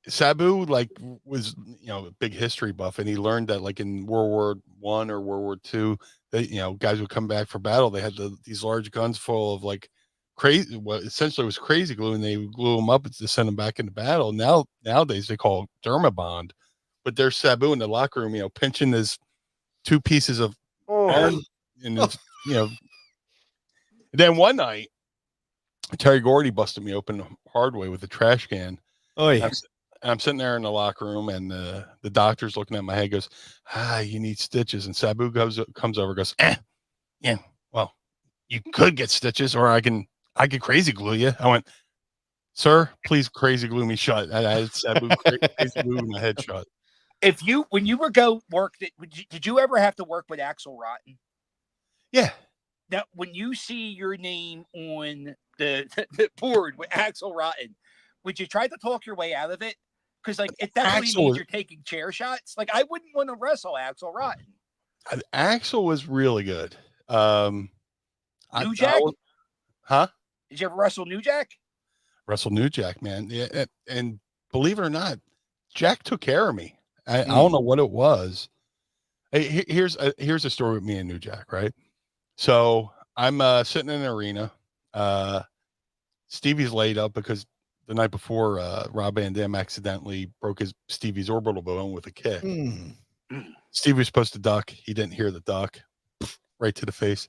Sabu like was a big history buff, and he learned that like in World War I or World War II, that guys would come back for battle. They had these large guns full of like crazy, what essentially was crazy glue, and they would glue them up to send them back into battle. Nowadays they call it Dermabond, but there's Sabu in the locker room, pinching his 2 pieces of iron, and his, Then one night, Terry Gordy busted me open the hard way with a trash can. Oh yeah. I'm sitting there in the locker room, and the doctor's looking at my head, goes, you need stitches. And Sabu comes over, goes, yeah, well, you could get stitches, or I could crazy glue you. I went, sir, please crazy glue me shut. I had Sabu crazy glue my head shut. When you were go work, did you ever have to work with Axel Rotten? Yeah. Now, when you see your name on the board with Axel Rotten, would you try to talk your way out of it? Because like it definitely means you're taking chair shots. Like I wouldn't want to wrestle Axel Rotten. Axel was really good. New Jack? Huh? Did you ever wrestle New Jack? Wrestle New Jack, man. Yeah, and believe it or not, Jack took care of me. I don't know what it was. Hey, here's a story with me and New Jack, right? So I'm sitting in an arena. Stevie's laid up because the night before Rob Van Dam accidentally broke Stevie's orbital bone with a kick. Stevie was supposed to duck. He didn't hear the duck, right to the face.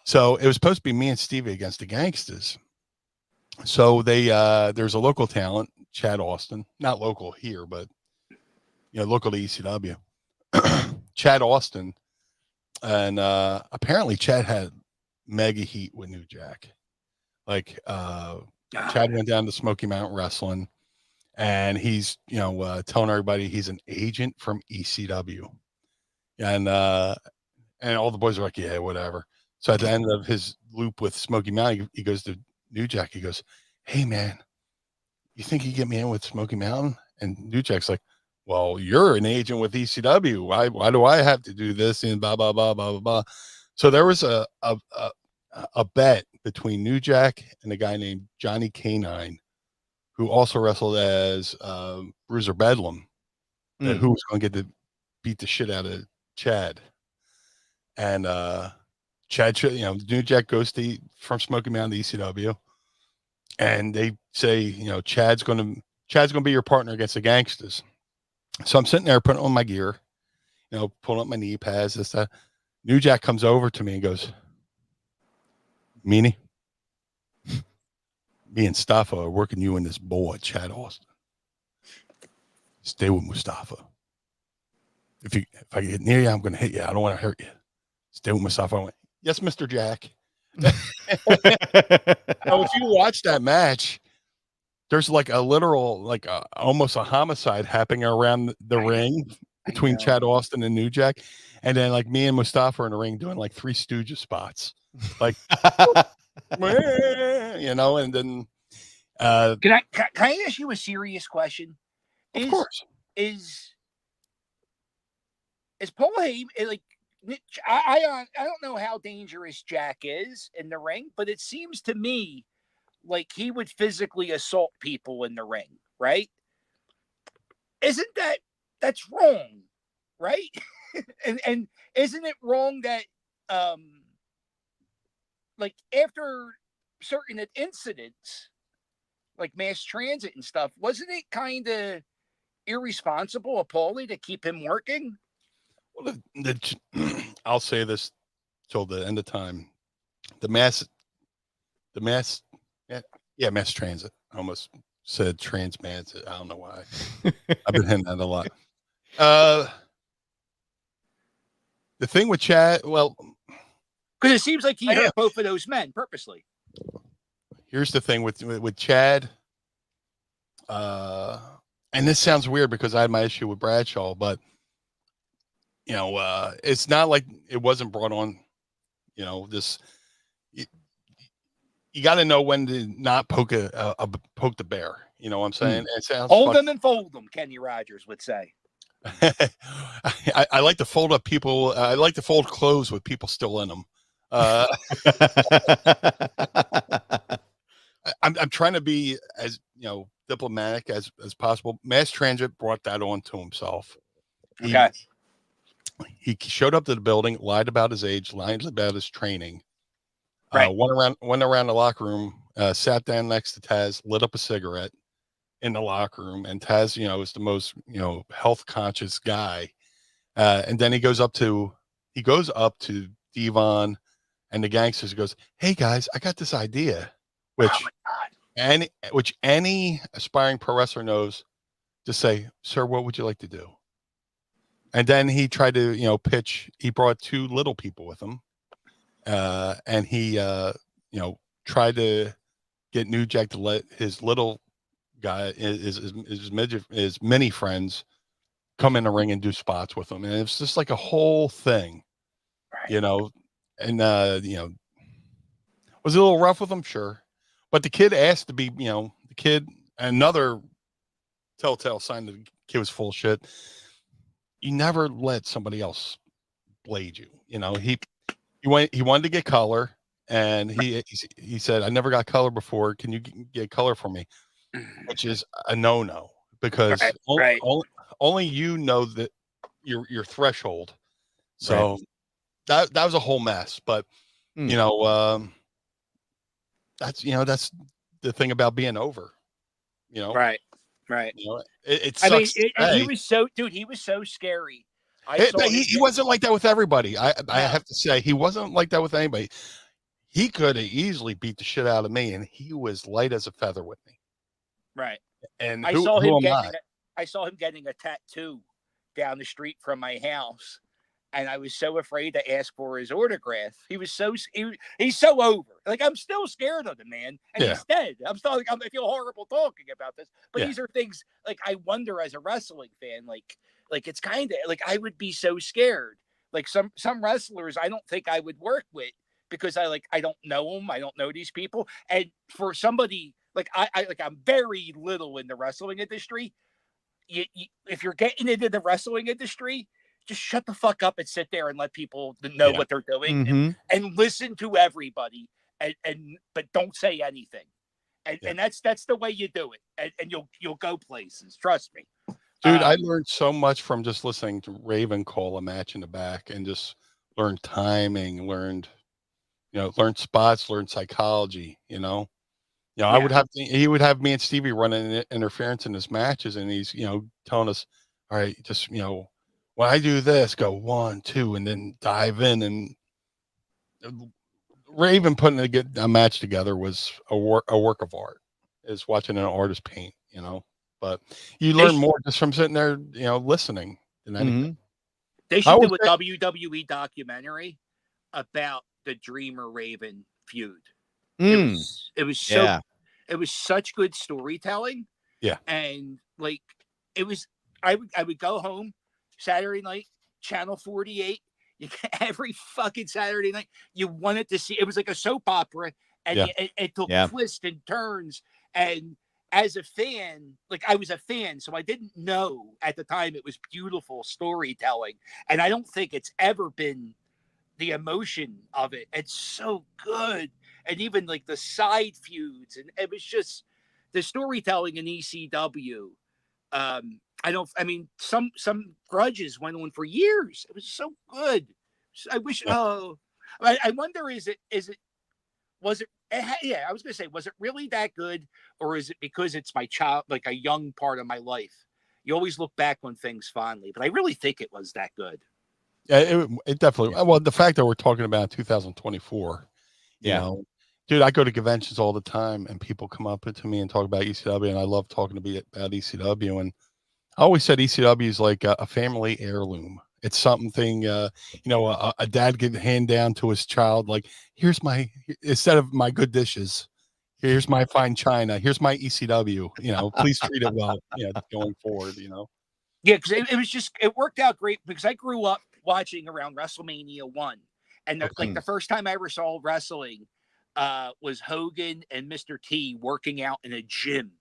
So it was supposed to be me and Stevie against the Gangsters. So there's a local talent, Chad Austin, not local here, but local to ECW. Chad Austin, and apparently Chad had mega heat with New Jack. Like Chad went down to Smoky Mountain Wrestling, and he's telling everybody he's an agent from ECW, and all the boys are like, yeah, whatever. So at the end of his loop with Smoky Mountain, he goes to New Jack. He goes, hey man, you think you get me in with Smoky Mountain? And New Jack's like, well, you're an agent with ECW. Why do I have to do this? And blah blah blah blah blah blah. So there was a bet between New Jack and a guy named Johnny Canine, who also wrestled as Bruiser Bedlam, who was going to get to beat the shit out of Chad. And Chad, New Jack goes from Smoky Mountain to ECW, and they say, Chad's going to be your partner against the Gangsters. So I'm sitting there putting on my gear, pulling up my knee pads, this, that. New Jack comes over to me and goes, Meanie, me and Mustafa are working you in this boy, Chad Austin. Stay with Mustafa. If I get near you, I'm going to hit you. I don't want to hurt you. Stay with Mustafa. I went, yes, Mr. Jack. So if you watch that match, there's like a literal, like almost a homicide happening around the ring between Chad Austin and New Jack. And then like me and Mustafa are in the ring doing like Three Stooges spots. Like, and then can I ask you a serious question? Of course. Is Paul Heyman like I don't know how dangerous Jack is in the ring, but it seems to me like he would physically assault people in the ring, right? Isn't that's wrong, right? and isn't it wrong that like after certain incidents like mass transit and stuff, wasn't it kind of irresponsible of Paulie to keep him working? Well, I'll say this till the end of time. Mass transit. I almost said transit. I don't know why. I've been hitting that a lot. The thing with Chad, well, because it seems like he hurt both of those men purposely. Here's the thing with Chad, and this sounds weird because I had my issue with Bradshaw, but it's not like it wasn't brought on. This you got to know when to not poke poke the bear. You know what I'm saying? It sounds hold them and fold them. Kenny Rogers would say. I like to fold up people. I like to fold clothes with people still in them. I'm trying to be as diplomatic as possible. Mass Transit brought that on to himself. Okay. He showed up to the building, lied about his age, lied about his training. Right. Went around the locker room, sat down next to Taz, lit up a cigarette in the locker room, and Taz, is the most health conscious guy. And then he goes up to Devon and the gangsters. Goes, "Hey guys, I got this idea," which Oh any aspiring pro wrestler knows. Just say, "Sir, what would you like to do?" And then he tried to pitch. He brought two little people with him, and he tried to get New Jack to let his little guy, his mini friends, come in the ring and do spots with him, and it's just like a whole thing, Right. And was a little rough with him, sure, but the kid asked to be, the kid. Another telltale sign that the kid was full of shit. You never let somebody else blade you. He wanted to get color, and he said, "I never got color before. Can you get color for me?" Which is a no because Right. only you know that your threshold. So that was a whole mess. But that's the thing about being over. Right. It I mean, sucks to he say. was he was so scary. I But saw him. he wasn't like that with everybody. I No. have to say he wasn't like that with anybody. He could have easily beat the shit out of me, and he was light as a feather with me. Right. And I who saw him am I? getting a tattoo down the street from my house, and I was so afraid to ask for his autograph. He's so over. Like, I'm still scared of the man, and Yeah. he's dead. I feel horrible talking about this, but Yeah. these are things like I wonder as a wrestling fan, like it's kind of like I would be so scared. Like some wrestlers, I don't think I would work with because I don't know them. I don't know these people, and for somebody like I'm very little in the wrestling industry. If you're getting into the wrestling industry, just shut the fuck up and sit there and let people know Yeah. what they're doing Mhm. and listen to everybody but don't say anything. And that's the way you do it. And you'll go places. Trust me. Dude, I learned so much from just listening to Raven call a match in the back and just learned timing, learned spots, learned psychology, I would he would have me and Stevie running interference in his matches, and he's, telling us, all right, just, when I do this, go 1, 2, and then dive in. And Raven putting a match together was a work of art, is watching an artist paint, but you learn more just from sitting there, listening than anything. They should do a WWE documentary about the Dreamer Raven feud. It was such good storytelling. Yeah. And like it was I would go home Saturday night, channel 48. Every fucking Saturday night, you wanted to see. It was like a soap opera, and it took twists and turns. And as a fan, like I was a fan, so I didn't know at the time it was beautiful storytelling. And I don't think it's ever been the emotion of it. It's so good. And even like the side feuds, and it was just the storytelling in ECW. I mean, some grudges went on for years. It was so good. I wish. Oh, I wonder. Was it? Yeah, I was gonna say, was it really that good, or is it because it's my child, like a young part of my life? You always look back on things fondly, but I really think it was that good. Yeah, it definitely. Well, the fact that we're talking about 2024, dude, I go to conventions all the time, and people come up to me and talk about ECW, and I love talking about ECW. And I always said ECW is like a family heirloom. It's something, a dad can hand down to his child. Like, instead of my good dishes, here's my fine china. Here's my ECW. Please treat it well. Going forward. Yeah, because it worked out great because I grew up watching around WrestleMania 1. And the first time I ever saw wrestling was Hogan and Mr. T working out in a gym.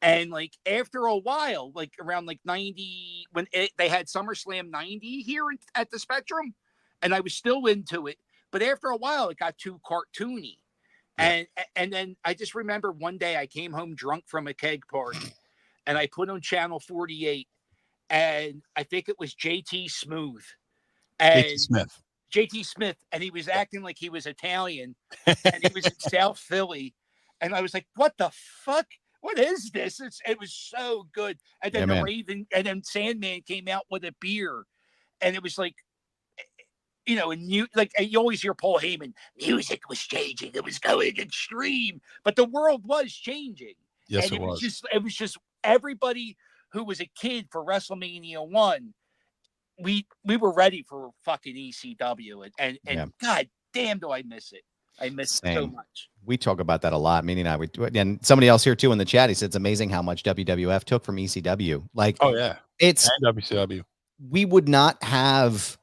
And like after a while, like around like 90, when they had SummerSlam 90 here at the Spectrum, and I was still into it. But after a while, it got too cartoony. And then I just remember one day I came home drunk from a keg party, and I put on channel 48, and I think it was JT Smooth and JT Smith. JT Smith, and he was acting like he was Italian, and he was in South Philly, and I was like, "What the fuck? What is this?" It was so good. And then and then Sandman came out with a beer, and it was like, and you always hear Paul Heyman, music was changing, it was going extreme, but the world was changing. Yes, and it was. It was just everybody who was a kid for WrestleMania 1. We were ready for fucking ECW, and God damn, do I miss it. I miss it so much. We talk about that a lot. Meanie and I, and somebody else here too in the chat. He said it's amazing how much WWF took from ECW. Like, oh yeah, it's and WCW. We would not have.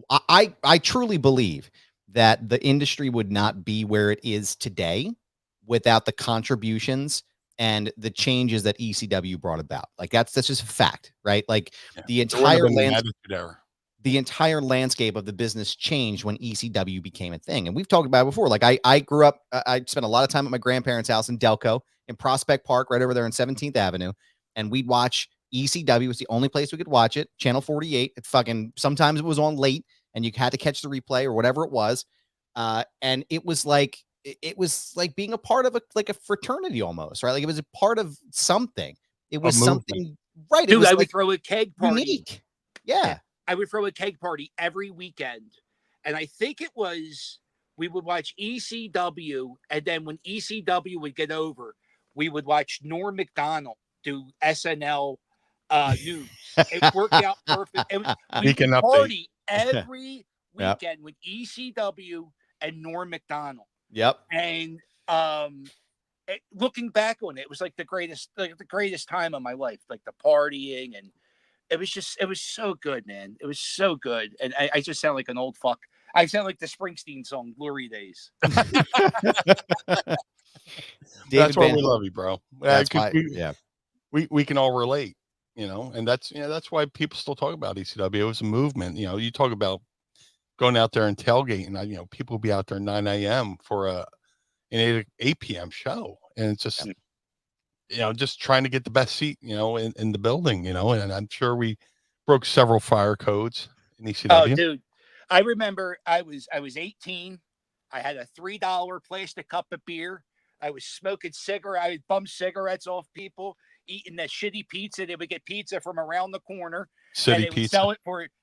I truly believe that the industry would not be where it is today without the contributions and the changes that ECW brought about. Like that's just a fact, right? Like the entire landscape of the business changed when ECW became a thing. And we've talked about it before. Like I grew up, I spent a lot of time at my grandparents' house in Delco in Prospect Park, right over there on 17th Avenue. And we'd watch ECW. Was the only place we could watch it. Channel 48. It fucking, sometimes it was on late and you had to catch the replay or whatever it was. And it was like being a part of a fraternity almost, right? Like it was a part of something. It was something, right? Dude, it was I would throw a keg party. Unique. Yeah. I would throw a keg party every weekend. And I think it was, we would watch ECW. And then when ECW would get over, we would watch Norm Macdonald do SNL news. It worked out perfect. We would party every weekend with ECW and Norm Macdonald. Yep. And looking back on it, it was like the greatest time of my life, like the partying, and it was so good, man. It was so good. And I just sound like an old fuck. I sound like the Springsteen song, Glory Days. That's why we love you, bro. That's why, we can all relate, and that's why people still talk about ECW. It was a movement. You talk about going out there and tailgating. People will be out there at 9 a.m. for an 8 p.m. show, and it's just just trying to get the best seat, in the building, and I'm sure we broke several fire codes in ECW. Oh, dude, I remember I was 18. I had a $3 plastic cup of beer. I was smoking cigarettes. I would bum cigarettes off people, eating that shitty pizza. They would get pizza from around the corner. City and pizza.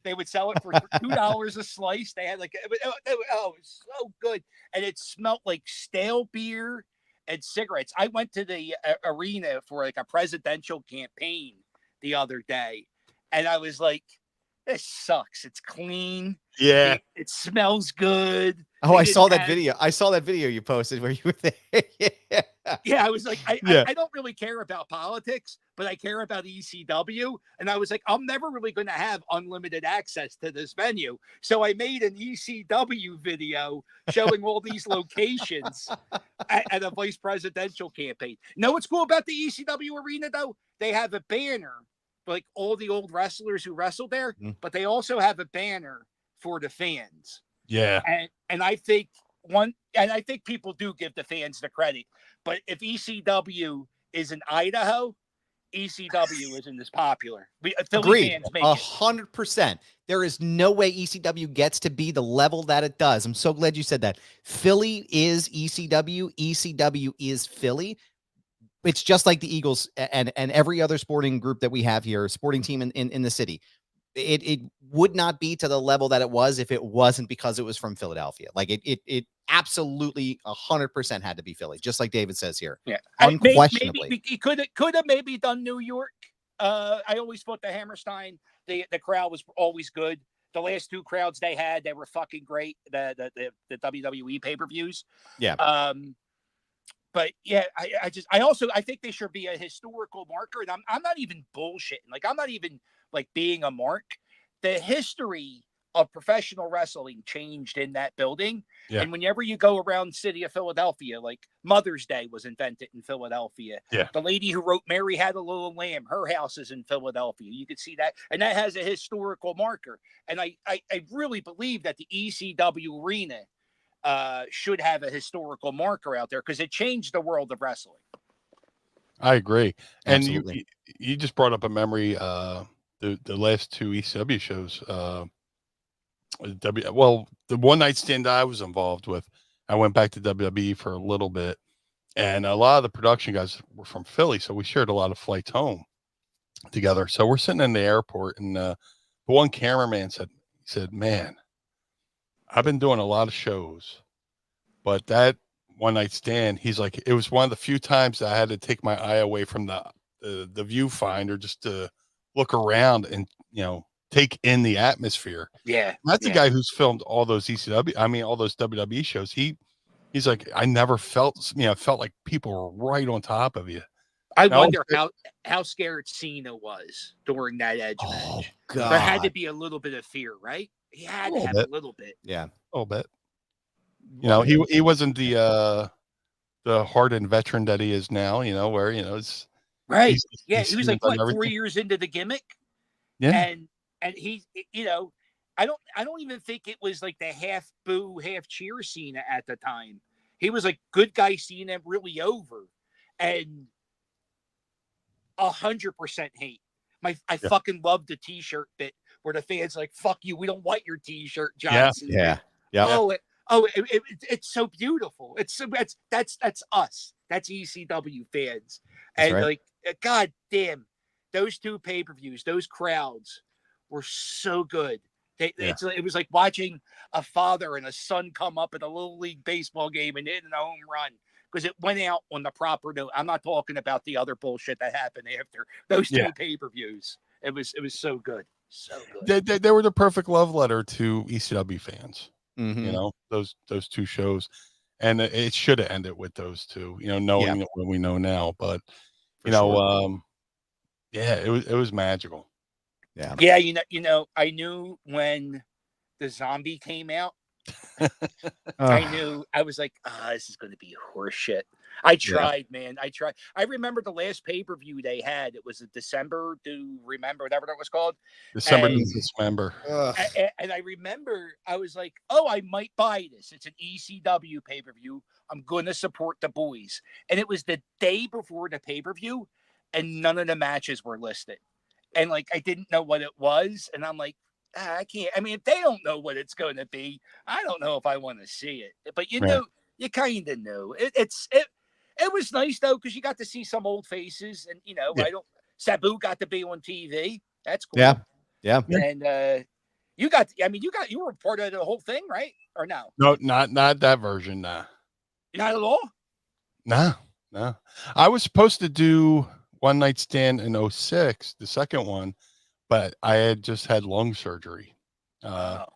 They would sell it for $2 a slice. They had it was so good. And it smelled like stale beer and cigarettes. I went to the arena for like a presidential campaign the other day, and I was like, this sucks. It's clean. Yeah. It smells good. Oh, I saw that video. I saw that video you posted where you were there. Yeah, I was like, I don't really care about politics, but I care about ECW. And I was like, I'm never really going to have unlimited access to this venue. So I made an ECW video showing all these locations at a vice presidential campaign. You know what's cool about the ECW arena, though? They have a banner for like all the old wrestlers who wrestled there, but they also have a banner for the fans. Yeah. And I think people do give the fans the credit. But if ECW is in Idaho, ECW isn't as popular. Philly fans make 100%. There is no way ECW gets to be the level that it does. I'm so glad you said that. Philly is ECW. ECW is Philly. It's just like the Eagles and every other sporting group that we have here, sporting team in the city. It would not be to the level that it was if it wasn't because it was from Philadelphia. Like it absolutely 100% had to be Philly, just like David says here. Yeah, unquestionably. Maybe he could have maybe done New York. I always thought the Hammerstein, the crowd was always good. The last two crowds they had, they were fucking great. The WWE pay-per-views. Yeah. But yeah, I think they should be a historical marker, and I'm not even bullshitting. Like I'm not even like being a mark. The history of professional wrestling changed in that building. Yeah. And whenever you go around the city of Philadelphia, like Mother's Day was invented in Philadelphia. Yeah. The lady who wrote Mary Had a Little Lamb, her house is in Philadelphia. You could see that. And that has a historical marker. And I really believe that the ECW arena should have a historical marker out there because it changed the world of wrestling. I agree. And Absolutely. you just brought up a memory. The last two ECW shows. The one night stand I was involved with, I went back to WWE for a little bit, and a lot of the production guys were from Philly, so we shared a lot of flights home together. So we're sitting in the airport, and the one cameraman said, "Man, I've been doing a lot of shows, but that one night stand," he's like, "it was one of the few times that I had to take my eye away from the viewfinder just to look around and take in the atmosphere." Yeah, That's a guy who's filmed all those all those WWE shows. He's like, I never felt like people were right on top of you. I Now, wonder how scared Cena was during that Edge match. God. There had to be a little bit of fear, right? He had to have a little bit. Yeah. A little bit. He wasn't the hardened veteran that he is now, where, it's Right. he's He was seen like, what, everything. 4 years into the gimmick? Yeah. And he, I don't even think it was like the half boo, half cheer Cena at the time. He was like good guy Cena really over. And 100% hate. I fucking love the t-shirt bit where the fans like, fuck you, we don't want your t-shirt, John Cena. Yeah. It's so beautiful. That's us. That's ECW fans. That's And right. like, god damn, those two pay-per-views, those crowds were so good. It was like watching a father and a son come up at a little league baseball game and hit a home run because it went out on the proper note. I'm not talking about the other bullshit that happened after those two pay-per-views. It was so good. So good. They were the perfect love letter to ECW fans. Mhm. Those two shows, and it should have ended with those two. Knowing what we know now, but it was magical. Yeah. Yeah, I knew when the zombie came out. I knew. I was like, this is going to be horse shit. I tried, man. I tried. I remember the last pay-per-view they had. It was a December to Remember, whatever that was called. December to Dismember. And I remember I was like, oh, I might buy this. It's an ECW pay-per-view. I'm going to support the boys. And it was the day before the pay-per-view, and none of the matches were listed. And like, I didn't know what it was. And I'm like, I can't. I mean, if they don't know what it's going to be, I don't know if I want to see it. But you kind of know. It was nice though because you got to see some old faces, and Sabu got to be on TV. That's cool. Yeah. And you were part of the whole thing, right? Or no? No, not that version. Nah. Not at all. No. I was supposed to do One Night Stand in 2006, the second one, but I had just had lung surgery. I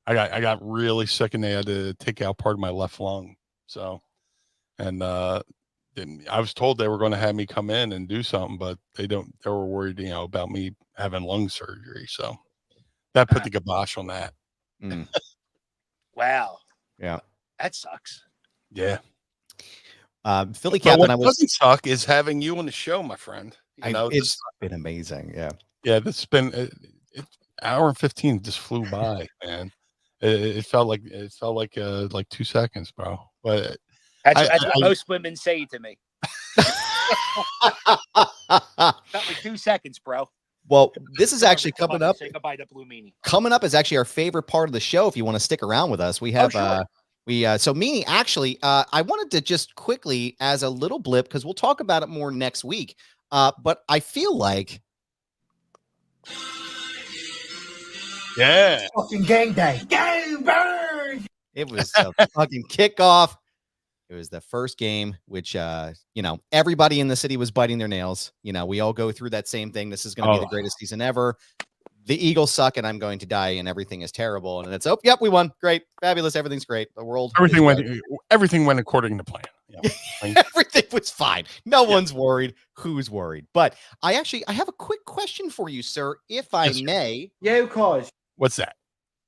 got really sick, and they had to take out part of my left lung. So, and I was told they were going to have me come in and do something, but they were worried, about me having lung surgery. So that put the kibosh on that. Wow. Yeah. That sucks. Yeah. Philly Cap, what and I was doesn't suck is having you on the show, my friend. it's been amazing. Yeah. Yeah, that's been an hour and 15 just flew by, man. It felt like 2 seconds, bro. But that's what most women say to me. Felt like 2 seconds, bro. Well, this is actually coming up. Say goodbye to Blue Meanie. Coming up is actually our favorite part of the show. If you want to stick around with us, we have sure. So Meanie, actually, I wanted to just quickly as a little blip because we'll talk about it more next week. But I feel like Fucking game day. Game bird. it was a fucking kickoff. It was the first game, which everybody in the city was biting their nails. We all go through that same thing. This is going to be the greatest season ever. The Eagles suck, and I'm going to die, and everything is terrible. And it's yep, we won. Great, fabulous. Everything's great. The world. Everything went according to plan. Everything was fine. No one's worried. Who's worried? But I have a quick question for you, sir, if I may. Yeah, of course. What's that?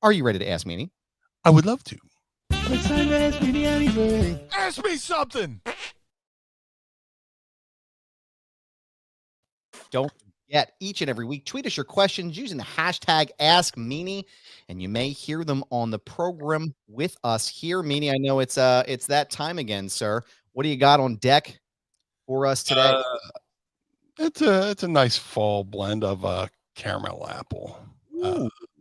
Are you ready to ask Meanie? I would love to. It's time to ask me anything. Ask me something. Don't Yet each and every week, tweet us your questions using the hashtag #AskMeanie, and you may hear them on the program with us here. Meanie, I know it's that time again, sir. What do you got on deck for us today? It's a nice fall blend of caramel apple.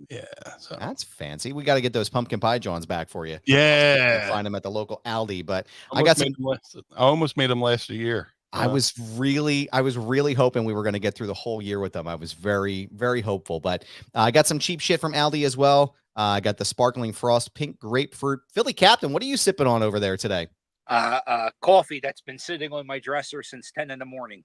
Yeah, so That's fancy. We got to get those pumpkin pie Johns back for you. yeah, Find them at the local Aldi. But I almost got some. I almost made them last year. I was really hoping we were going to get through the whole year with them. I was very, very hopeful, but I got some cheap shit from Aldi as well. I got the sparkling frost pink grapefruit. Philly Captain, what are you sipping on over there today? Coffee that's been sitting on my dresser since 10 in the morning.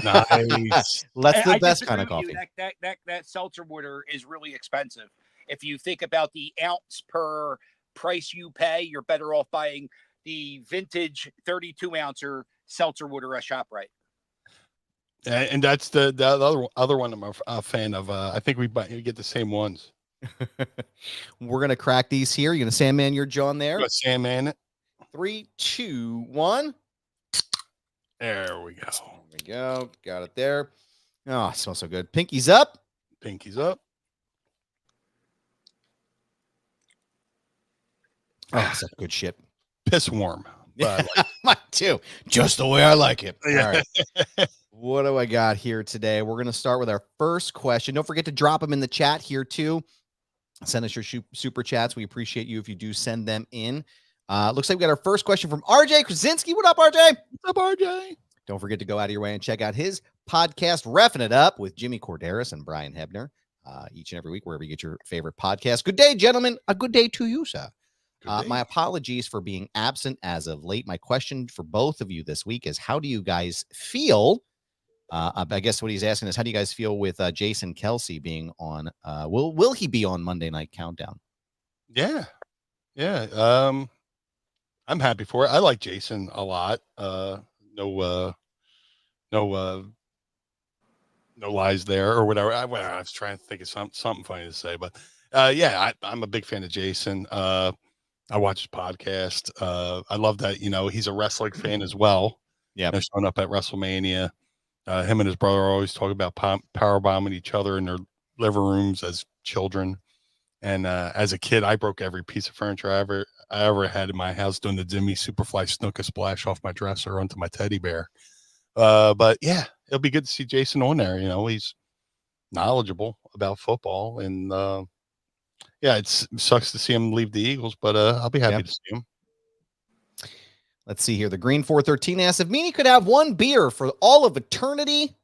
Nice. That's the I best disagree kind of with you. coffee. That seltzer water is really expensive. If you think about the ounce per price you pay, you're better off buying the vintage 32 ouncer seltzer water at ShopRite. And that's the other one I'm a fan of. I think we get the same ones. We're gonna crack these here. You're gonna Sandman your John there. Sandman it. 3, 2, 1. There we go. There we go. Got it there. Oh, it smells so good. Pinkies up. Pinkies up. Oh, such good shit. Piss warm. Yeah, mine too. Just the way I like it. Yeah. All right. What do I got here today? We're going to start with our first question. Don't forget to drop them in the chat here too. Send us your super chats. We appreciate you if you do send them in. Looks like we got our first question from RJ Krasinski. What up, RJ? What's up, RJ? Don't forget to go out of your way and check out his podcast, Reffing It Up with Jimmy Corderas and Brian Hebner, each and every week, wherever you get your favorite podcast. Good day, gentlemen. A good day to you, sir. My apologies for being absent as of late. My question for both of you this week is, how do you guys feel? I guess what he's asking is, how do you guys feel with Jason Kelsey being on? Will he be on Monday Night Countdown? Yeah. I'm happy for it. I like Jason a lot. No lies there or whatever. I was trying to think of something funny to say, but yeah, I'm a big fan of Jason. I watch his podcast. I love that, he's a wrestling fan as well. Yeah. Showing up at WrestleMania. Him and his brother always talk about power bombing each other in their living rooms as children. And as a kid, I broke every piece of furniture I ever had in my house doing the Jimmy Superfly Snooker splash off my dresser onto my teddy bear. But yeah, it'll be good to see Jason on there. He's knowledgeable about football, and yeah, it sucks to see him leave the Eagles, but I'll be happy to see him. Let's see here. The Green 413 asks, if Meanie could have one beer for all of eternity,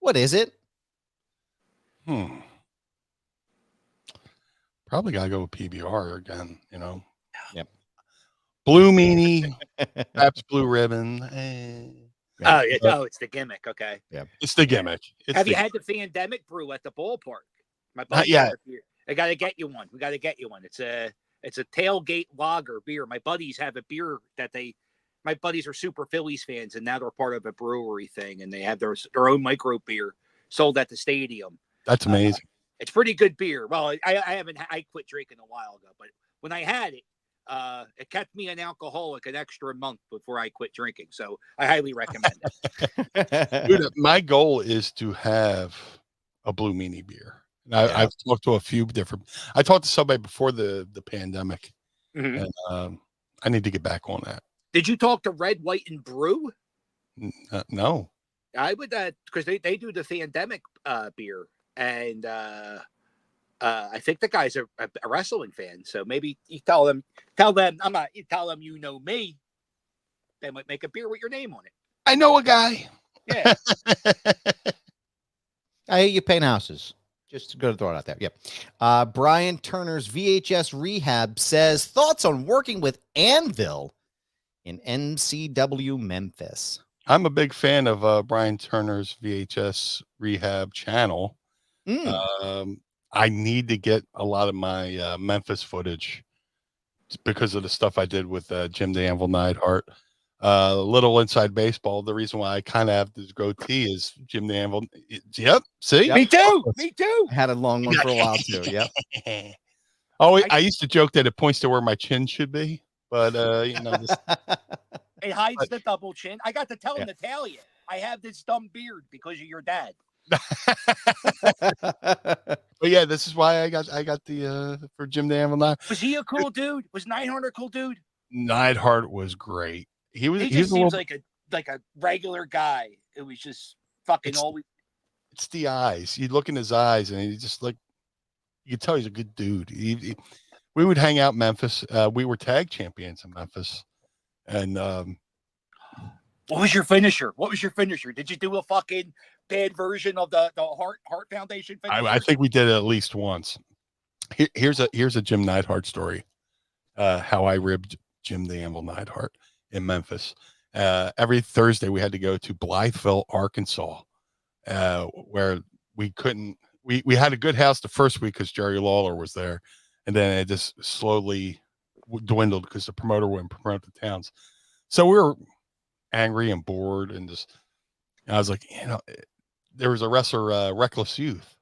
what is it? Probably gotta go with PBR again. Yep. Blue Meanie, perhaps Blue Ribbon. It's the gimmick. Okay. Yeah, it's the gimmick. Have you had the Pandemic brew at the ballpark? My buddy, I gotta get you one. We gotta get you one. It's a tailgate lager beer. My buddies have a beer that my buddies are super Phillies fans, and now they're part of a brewery thing, and they have their own micro beer sold at the stadium. That's amazing. It's pretty good beer. Well, I quit drinking a while ago, but when I had it, it kept me an alcoholic an extra month before I quit drinking. So I highly recommend it. Dude, my goal is to have a Blue Meanie beer. And I've talked to a few different. I talked to somebody before the pandemic, and I need to get back on that. Did you talk to Red, White, and Brew? No. I would, because they do the Pandemic beer, and I think the guy's a wrestling fan. So maybe you tell them you know me. They might make a beer with your name on it. I know a guy. Yeah. I hear you paint houses. Just going to throw it out there. Yep. Brian Turner's VHS Rehab says, thoughts on working with Anvil in NCW Memphis. I'm a big fan of Brian Turner's VHS Rehab channel. I need to get a lot of my Memphis footage because of the stuff I did with Jim the Anvil Neidhart. Little inside baseball. The reason why I kind of have this goatee is Jim the Anvil. Yep. See? Yep. Me too. I had a long one for a while too. Yep. I used to joke that it points to where my chin should be, but it hides the double chin. I got to tell Natalia, I have this dumb beard because of your dad. But yeah, this is why I got the for Jim the Anvil Neidhart. Was he a cool dude? Was Neidhart a cool dude? Neidhart was great. He He was just a little. seems like a regular guy. It was just fucking always. It's the eyes. You look in his eyes, and he just like you can tell he's a good dude. We would hang out in Memphis. We were tag champions in Memphis, and What was your finisher? Did you do a fucking bad version of the Heart Foundation finisher? I think we did it at least once. Here's a Jim Neidhart story. How I ribbed Jim the Anvil Neidhart in Memphis. Every Thursday we had to go to Blytheville, Arkansas, where we couldn't. We had a good house the first week because Jerry Lawler was there, and then it just slowly dwindled because the promoter wouldn't promote the towns. So we were angry and bored, and I was like, there was a wrestler, Reckless Youth,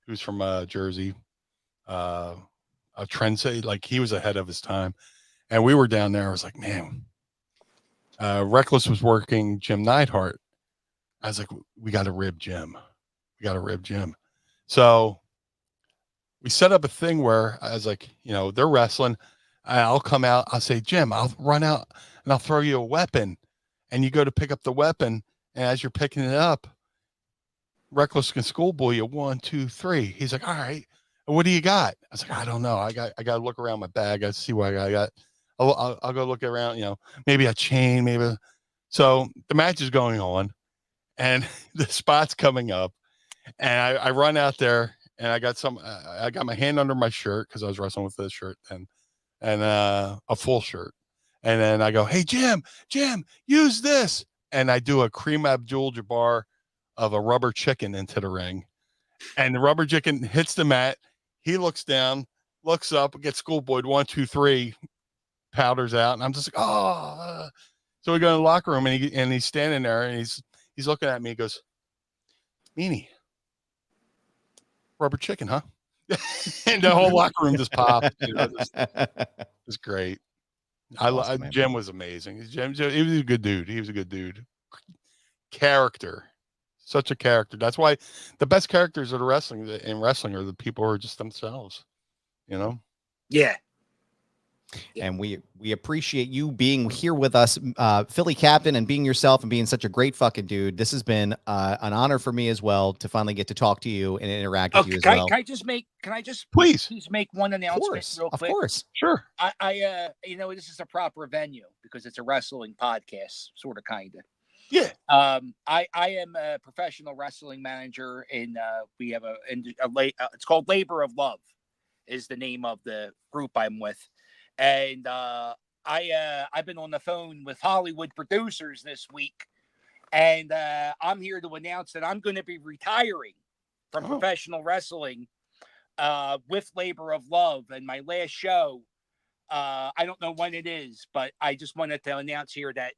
who's from Jersey, a trendsetter, like he was ahead of his time, and we were down there. I was like, man, Reckless was working Jim Neidhart. I was like, we got to rib Jim. So we set up a thing where I was like, they're wrestling. I'll come out. I'll say, Jim, I'll run out and I'll throw you a weapon. And you go to pick up the weapon. And as you're picking it up, Reckless can schoolboy you 1, 2, 3. He's like, all right, what do you got? I was like, I don't know. I got to look around my bag. I see what I got. I'll go look around, maybe a chain, maybe. So the match is going on and the spot's coming up. And I run out there and I got my hand under my shirt because I was wrestling with this shirt and a full shirt. And then I go, hey, Jim, use this. And I do a Kareem Abdul-Jabbar of a rubber chicken into the ring. And the rubber chicken hits the mat. He looks down, looks up, gets schoolboyed 1, 2, 3, powders out. And I'm just like, oh. So we go in the locker room and he's standing there and he's looking at me. He goes, Meanie, rubber chicken, huh? And the whole locker room just popped. It was great. Awesome, Jim was amazing. He was a good dude. Character, such a character. That's why the best characters in wrestling are the people who are just themselves. Yeah. And we appreciate you being here with us, Philly Captain, and being yourself and being such a great fucking dude. This has been an honor for me as well to finally get to talk to you and interact with you as well. Can I just please make one announcement real quick? Of course. Sure. I this is a proper venue because it's a wrestling podcast, sort of, kind of. Yeah. I am a professional wrestling manager, and we have it's called Labor of Love, is the name of the group I'm with. And I've been on the phone with Hollywood producers this week, and I'm here to announce that I'm going to be retiring from professional wrestling with Labor of Love. And my last show, I don't know when it is, but I just wanted to announce here that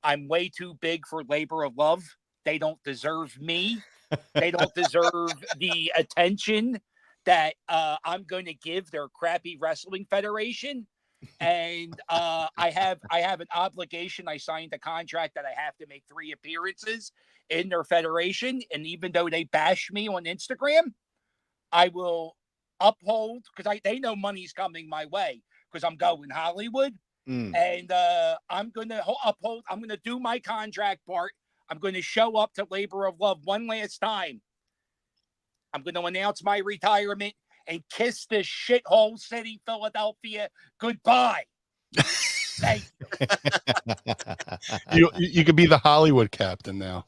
I'm way too big for Labor of Love. They don't deserve me. They don't deserve the attention that I'm going to give their crappy wrestling federation. And I have an obligation. I signed a contract that I have to make 3 appearances in their federation. And even though they bash me on Instagram, I will uphold, because they know money's coming my way because I'm going Hollywood. And I'm going to uphold. I'm going to do my contract part. I'm going to show up to Labor of Love one last time. I'm going to announce my retirement and kiss this shithole city, Philadelphia, goodbye. Thank you. You could be the Hollywood captain now.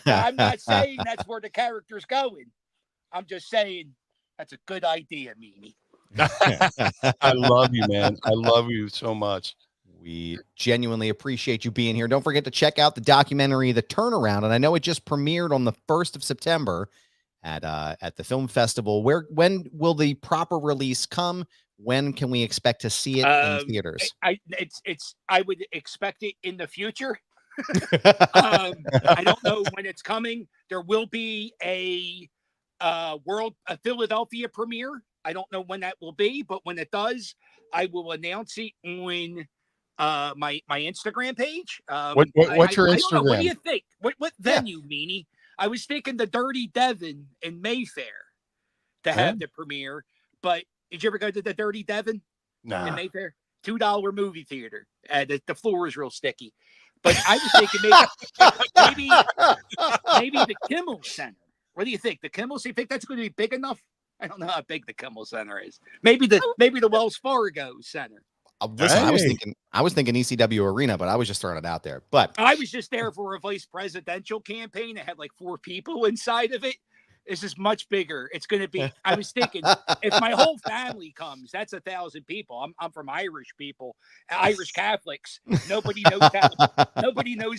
I'm not saying that's where the character's going. I'm just saying that's a good idea, Meanie. I love you, man. I love you so much. We genuinely appreciate you being here. Don't forget to check out the documentary, The Turnaround. And I know it just premiered on the 1st of September at the film festival. When will the proper release come? When can we expect to see it in theaters? I would expect it in the future. I don't know when it's coming. There will be a Philadelphia premiere. I don't know when that will be, but when it does, I will announce it on my Instagram page. What's your Instagram? What do you think? What venue, Meanie? I was thinking the Dirty Devon in Mayfair to have the premiere. But did you ever go to the Dirty Devon in Mayfair? $2 movie theater. The floor is real sticky. But I was thinking maybe the Kimmel Center. What do you think? The Kimmel Center? You think that's going to be big enough? I don't know how big the Kimmel Center is. Maybe the Wells Fargo Center. Listen, I was thinking ECW Arena, but I was just throwing it out there. But I was just there for a vice presidential campaign. It had like 4 people inside of it. This is much bigger. It's going to be. I was thinking, if my whole family comes, that's 1,000 people. I'm from Irish people, Irish Catholics. Nobody knows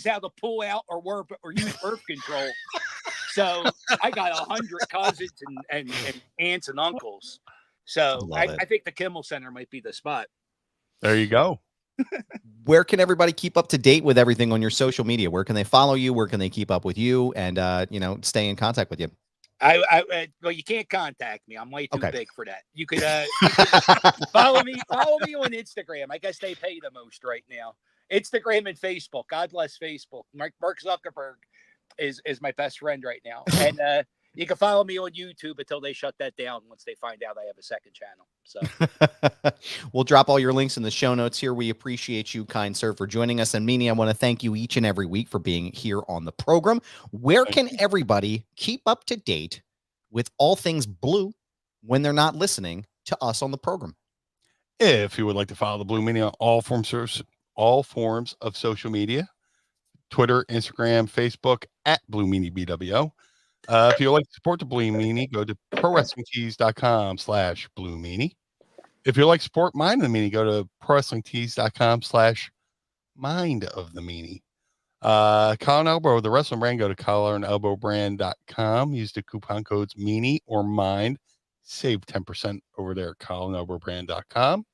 how to pull out or use birth control. So I got 100 cousins and aunts and uncles. So I think the Kimmel Center might be the spot. There you go. Where can everybody keep up to date with everything on your social media? Where can they follow you? Where can they keep up with you and stay in contact with you? Well, you can't contact me. I'm way too big for that. You could follow me on Instagram. I guess they pay the most right now. Instagram and Facebook. God bless Facebook. Mark Zuckerberg is my best friend right now. And you can follow me on YouTube until they shut that down once they find out I have a second channel. So we'll drop all your links in the show notes here. We appreciate you, kind sir, for joining us. And Meanie, I want to thank you each and every week for being here on the program. Where can everybody keep up to date with all things blue when they're not listening to us on the program? If you would like to follow the Blue Meanie on all forms of social media, Twitter, Instagram, Facebook at Blue Meanie BWO. If you'd like to support the Blue Meanie, go to prowrestlingtees.com/Blue Meanie. If you'd like to support Mind of the Meanie, go to prowrestlingtees.com/Mind of the Meanie. Collar and Elbow, the wrestling brand, go to collarandelbowbrand.com. Use the coupon codes Meanie or Mind. Save 10% over there at collarandelbowbrand.com.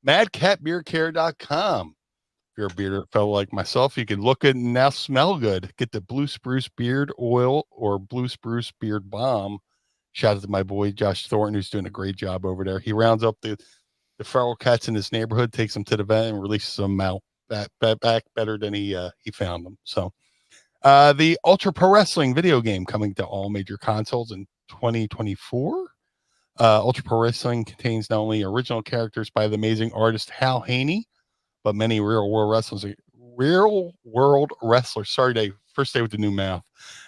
MadCatBeardCare.com. If you're a bearded fellow like myself, you can look good and now smell good. Get the Blue Spruce Beard Oil or Blue Spruce Beard Balm. Shout out to my boy Josh Thornton, who's doing a great job over there. He rounds up the feral cats in his neighborhood, takes them to the vet, and releases them out back better than he found them. So the Ultra Pro Wrestling video game coming to all major consoles in 2024. Ultra Pro Wrestling contains not only original characters by the amazing artist Hal Haney, but many real world wrestlers. Sorry, Dave. First day with the new math,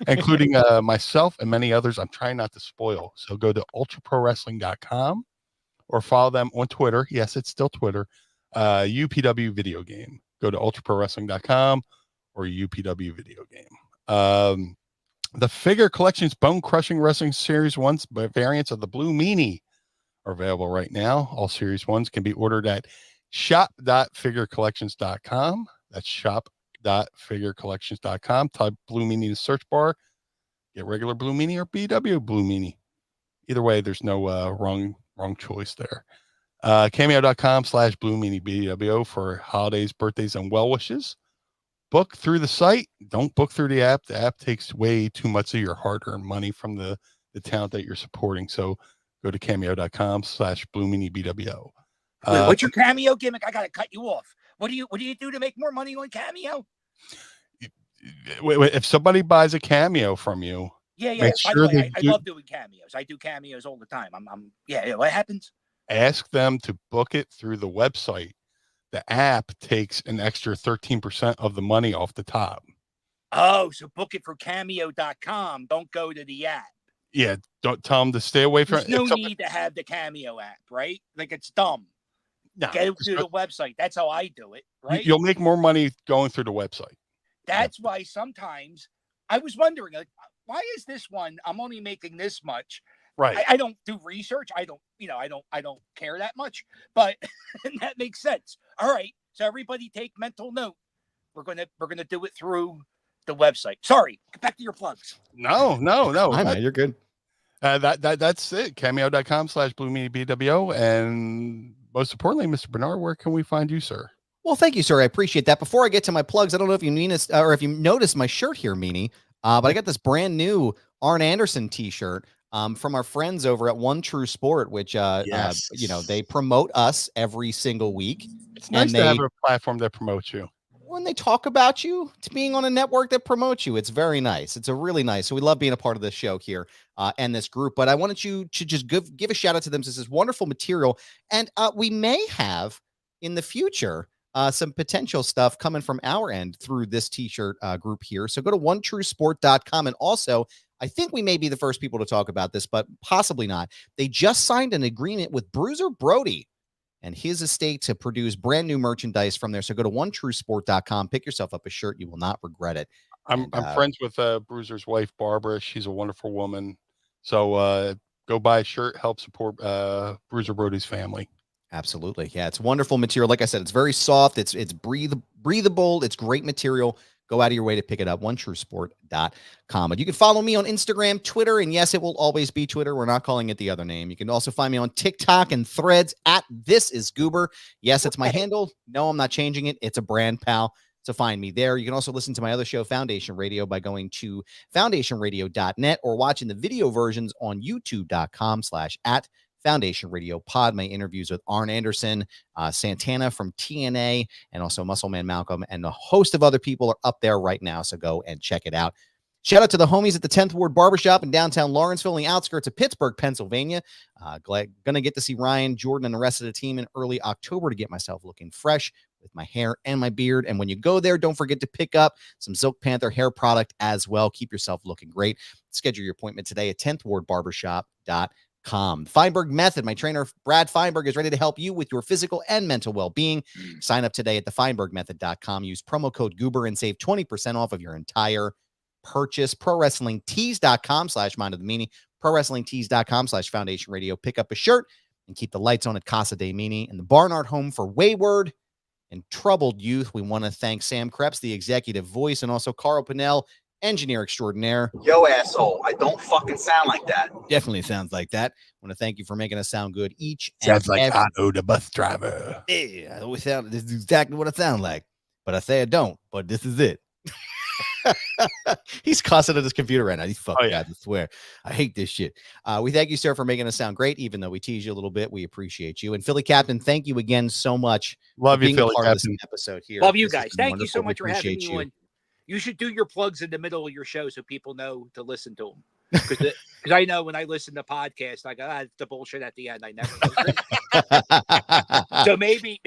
including myself and many others. I'm trying not to spoil. So go to ultraprowrestling.com or follow them on Twitter. Yes, it's still Twitter. UPW video game. Go to ultraprowrestling.com or UPW video game. The Figure Collections Bone Crushing Wrestling Series 1 variants of the Blue Meanie are available right now. All Series 1s can be ordered at shop.figurecollections.com. That's shop.figurecollections.com. Type Blue Meanie in the search bar. Get regular Blue Meanie or BW Blue Meanie. Either way, there's no wrong choice there. Cameo.com/Blue Meanie BWO for holidays, birthdays, and well wishes. Book through the site. Don't book through the app. The app takes way too much of your hard-earned money from the talent that you're supporting. So go to cameo.com/Blue Meanie BWO. What's your Cameo gimmick? I gotta cut you off. What do you do to make more money on Cameo? If somebody buys a Cameo from you, make sure I love doing cameos. I do cameos all the time. What happens? Ask them to book it through the website. The app takes an extra 13% of the money off the top. Oh, so book it for cameo.com. Don't go to the app. Yeah, don't tell them to stay away from it. There's no need to have the Cameo app, right? Like, it's dumb. No, get it through the website. That's how I do it, right? You'll make more money going through the website. That's why sometimes I was wondering, like, why is this one? I'm only making this much. Right. I don't do research. I don't care that much, but that makes sense. All right. So everybody take mental note. We're going to do it through the website. Sorry. Get back to your plugs. No. I know, you're good. That's it. Cameo.com/Blue Meanie BWO. And most importantly, Mr. Bernard, where can we find you, sir? Well, thank you, sir. I appreciate that. Before I get to my plugs, I don't know if you mean this or if you noticed my shirt here, Meanie, but I got this brand new Arn Anderson t-shirt from our friends over at One True Sport, which, they promote us every single week. It's nice to have a platform that promotes you. Well, when they talk about you to being on a network that promotes you. It's very nice. It's a really nice. So we love being a part of this show here and this group. But I wanted you to just give a shout out to them. This is wonderful material. And we may have in the future some potential stuff coming from our end through this t-shirt group here. So go to onetruesport.com. And also, I think we may be the first people to talk about this, but possibly not. They just signed an agreement with Bruiser Brody and his estate to produce brand new merchandise from there. So go to onetruesport.com, pick yourself up a shirt. You will not regret it. I'm friends with Bruiser's wife, Barbara. She's a wonderful woman. So go buy a shirt, help support Bruiser Brody's family. Absolutely. Yeah, it's wonderful material. Like I said, it's very soft. It's breathable. It's great material. Go out of your way to pick it up, onetruesport.com. And you can follow me on Instagram, Twitter, and yes, it will always be Twitter. We're not calling it the other name. You can also find me on TikTok and Threads at This Is Goober. Yes, it's my handle. No, I'm not changing it. It's a brand, pal. So find me there. You can also listen to my other show, Foundation Radio, by going to foundationradio.net or watching the video versions on youtube.com/@ Foundation Radio Pod. My interviews with Arn Anderson, Santana from TNA, and also Muscleman Malcolm, and a host of other people are up there right now. So go and check it out. Shout out to the homies at the 10th Ward Barbershop in downtown Lawrenceville, in the outskirts of Pittsburgh, Pennsylvania. Gonna get to see Ryan, Jordan, and the rest of the team in early October to get myself looking fresh with my hair and my beard. And when you go there, don't forget to pick up some Silk Panther hair product as well. Keep yourself looking great. Schedule your appointment today at 10thwardbarbershop.com. Feinberg Method. My trainer, Brad Feinberg, is ready to help you with your physical and mental well-being. Sign up today at thefeinbergmethod.com. Use promo code Goober and save 20% off of your entire purchase. ProWrestlingTees.com/Mind of the Meanie. ProWrestlingTees.com/Foundation Radio. Pick up a shirt and keep the lights on at Casa de Meanie and the Barnard Home for Wayward and Troubled Youth. We want to thank Sam Krebs, the executive voice, and also Carl Pinnell, engineer extraordinaire. Yo, asshole, I don't fucking sound like that. Definitely sounds like that. I want to thank you for making us sound good each Sounds and like every. Otto, the bus driver. Yeah, I always sound. This is exactly what I sound like, but I say I don't. But this is it. He's cussing at his computer right now. These fucking guys, I swear. I hate this shit. We thank you, sir, for making us sound great, even though we tease you a little bit. We appreciate you. And Philly Captain, thank you again so much. Love you, Philly part of this Captain. episode here. Love you This has guys. been Thank you so wonderful. much for We having appreciate me you. on. You should do your plugs in the middle of your show so people know to listen to them. Because I know when I listen to podcasts, I go, it's the bullshit at the end. I never listen. So maybe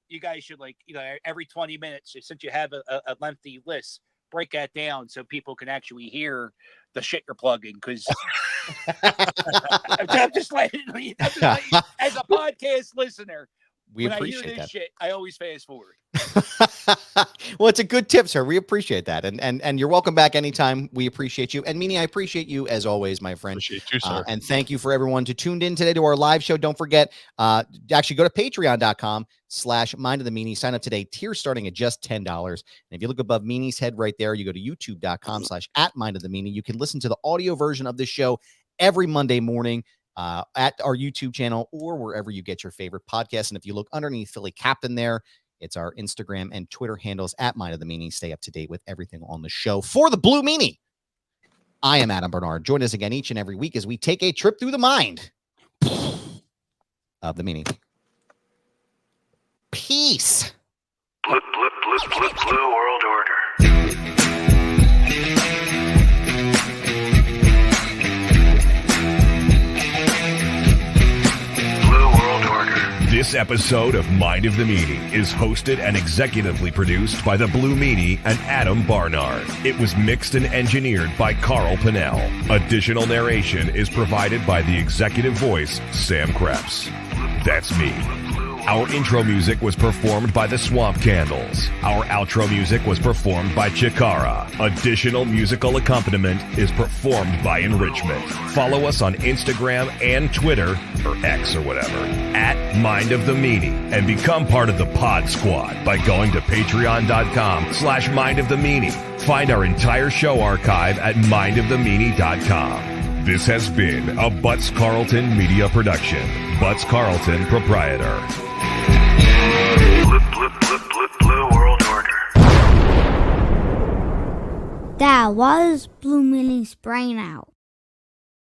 you guys should, like, every 20 minutes, since you have a lengthy list, break that down so people can actually hear the shit you're plugging. Because I'm just letting you, as a podcast listener, we when appreciate I hear this that. shit, I always fast forward. Well, it's a good tip, sir. We appreciate that. And you're welcome back anytime. We appreciate you. And Meanie, I appreciate you as always, my friend. Appreciate you, sir. And thank you for everyone who tuned in today to our live show. Don't forget, actually go to patreon.com/Mind of the Meanie. Sign up today. Tiers starting at just $10. And if you look above Meanie's head right there, you go to youtube.com/@Mind of the Meanie. You can listen to the audio version of this show every Monday morning at our YouTube channel or wherever you get your favorite podcast. And if you look underneath Philly Captain there, it's our Instagram and Twitter handles at Mind of the Meanie. Stay up to date with everything on the show. For the Blue Meanie, I am Adam Bernard. Join us again each and every week as we take a trip through the mind of the Meanie. Peace. Blue World Order. This episode of Mind of the Meanie is hosted and executively produced by the Blue Meanie and Adam Barnard. It was mixed and engineered by Carl Pinnell. Additional narration is provided by the executive voice, Sam Krebs. That's me. Our intro music was performed by the Swamp Candles. Our outro music was performed by Chikara. Additional musical accompaniment is performed by Enrichment. Follow us on Instagram and Twitter, or X or whatever, at Mind of the Meanie, and become part of the Pod Squad by going to patreon.com/Mind of the Meanie. Find our entire show archive at mindofthemeanie.com. This has been a Butts Carlton media production. Butts Carlton, proprietor. Blue World Order. That was Blue Meanie's brain out.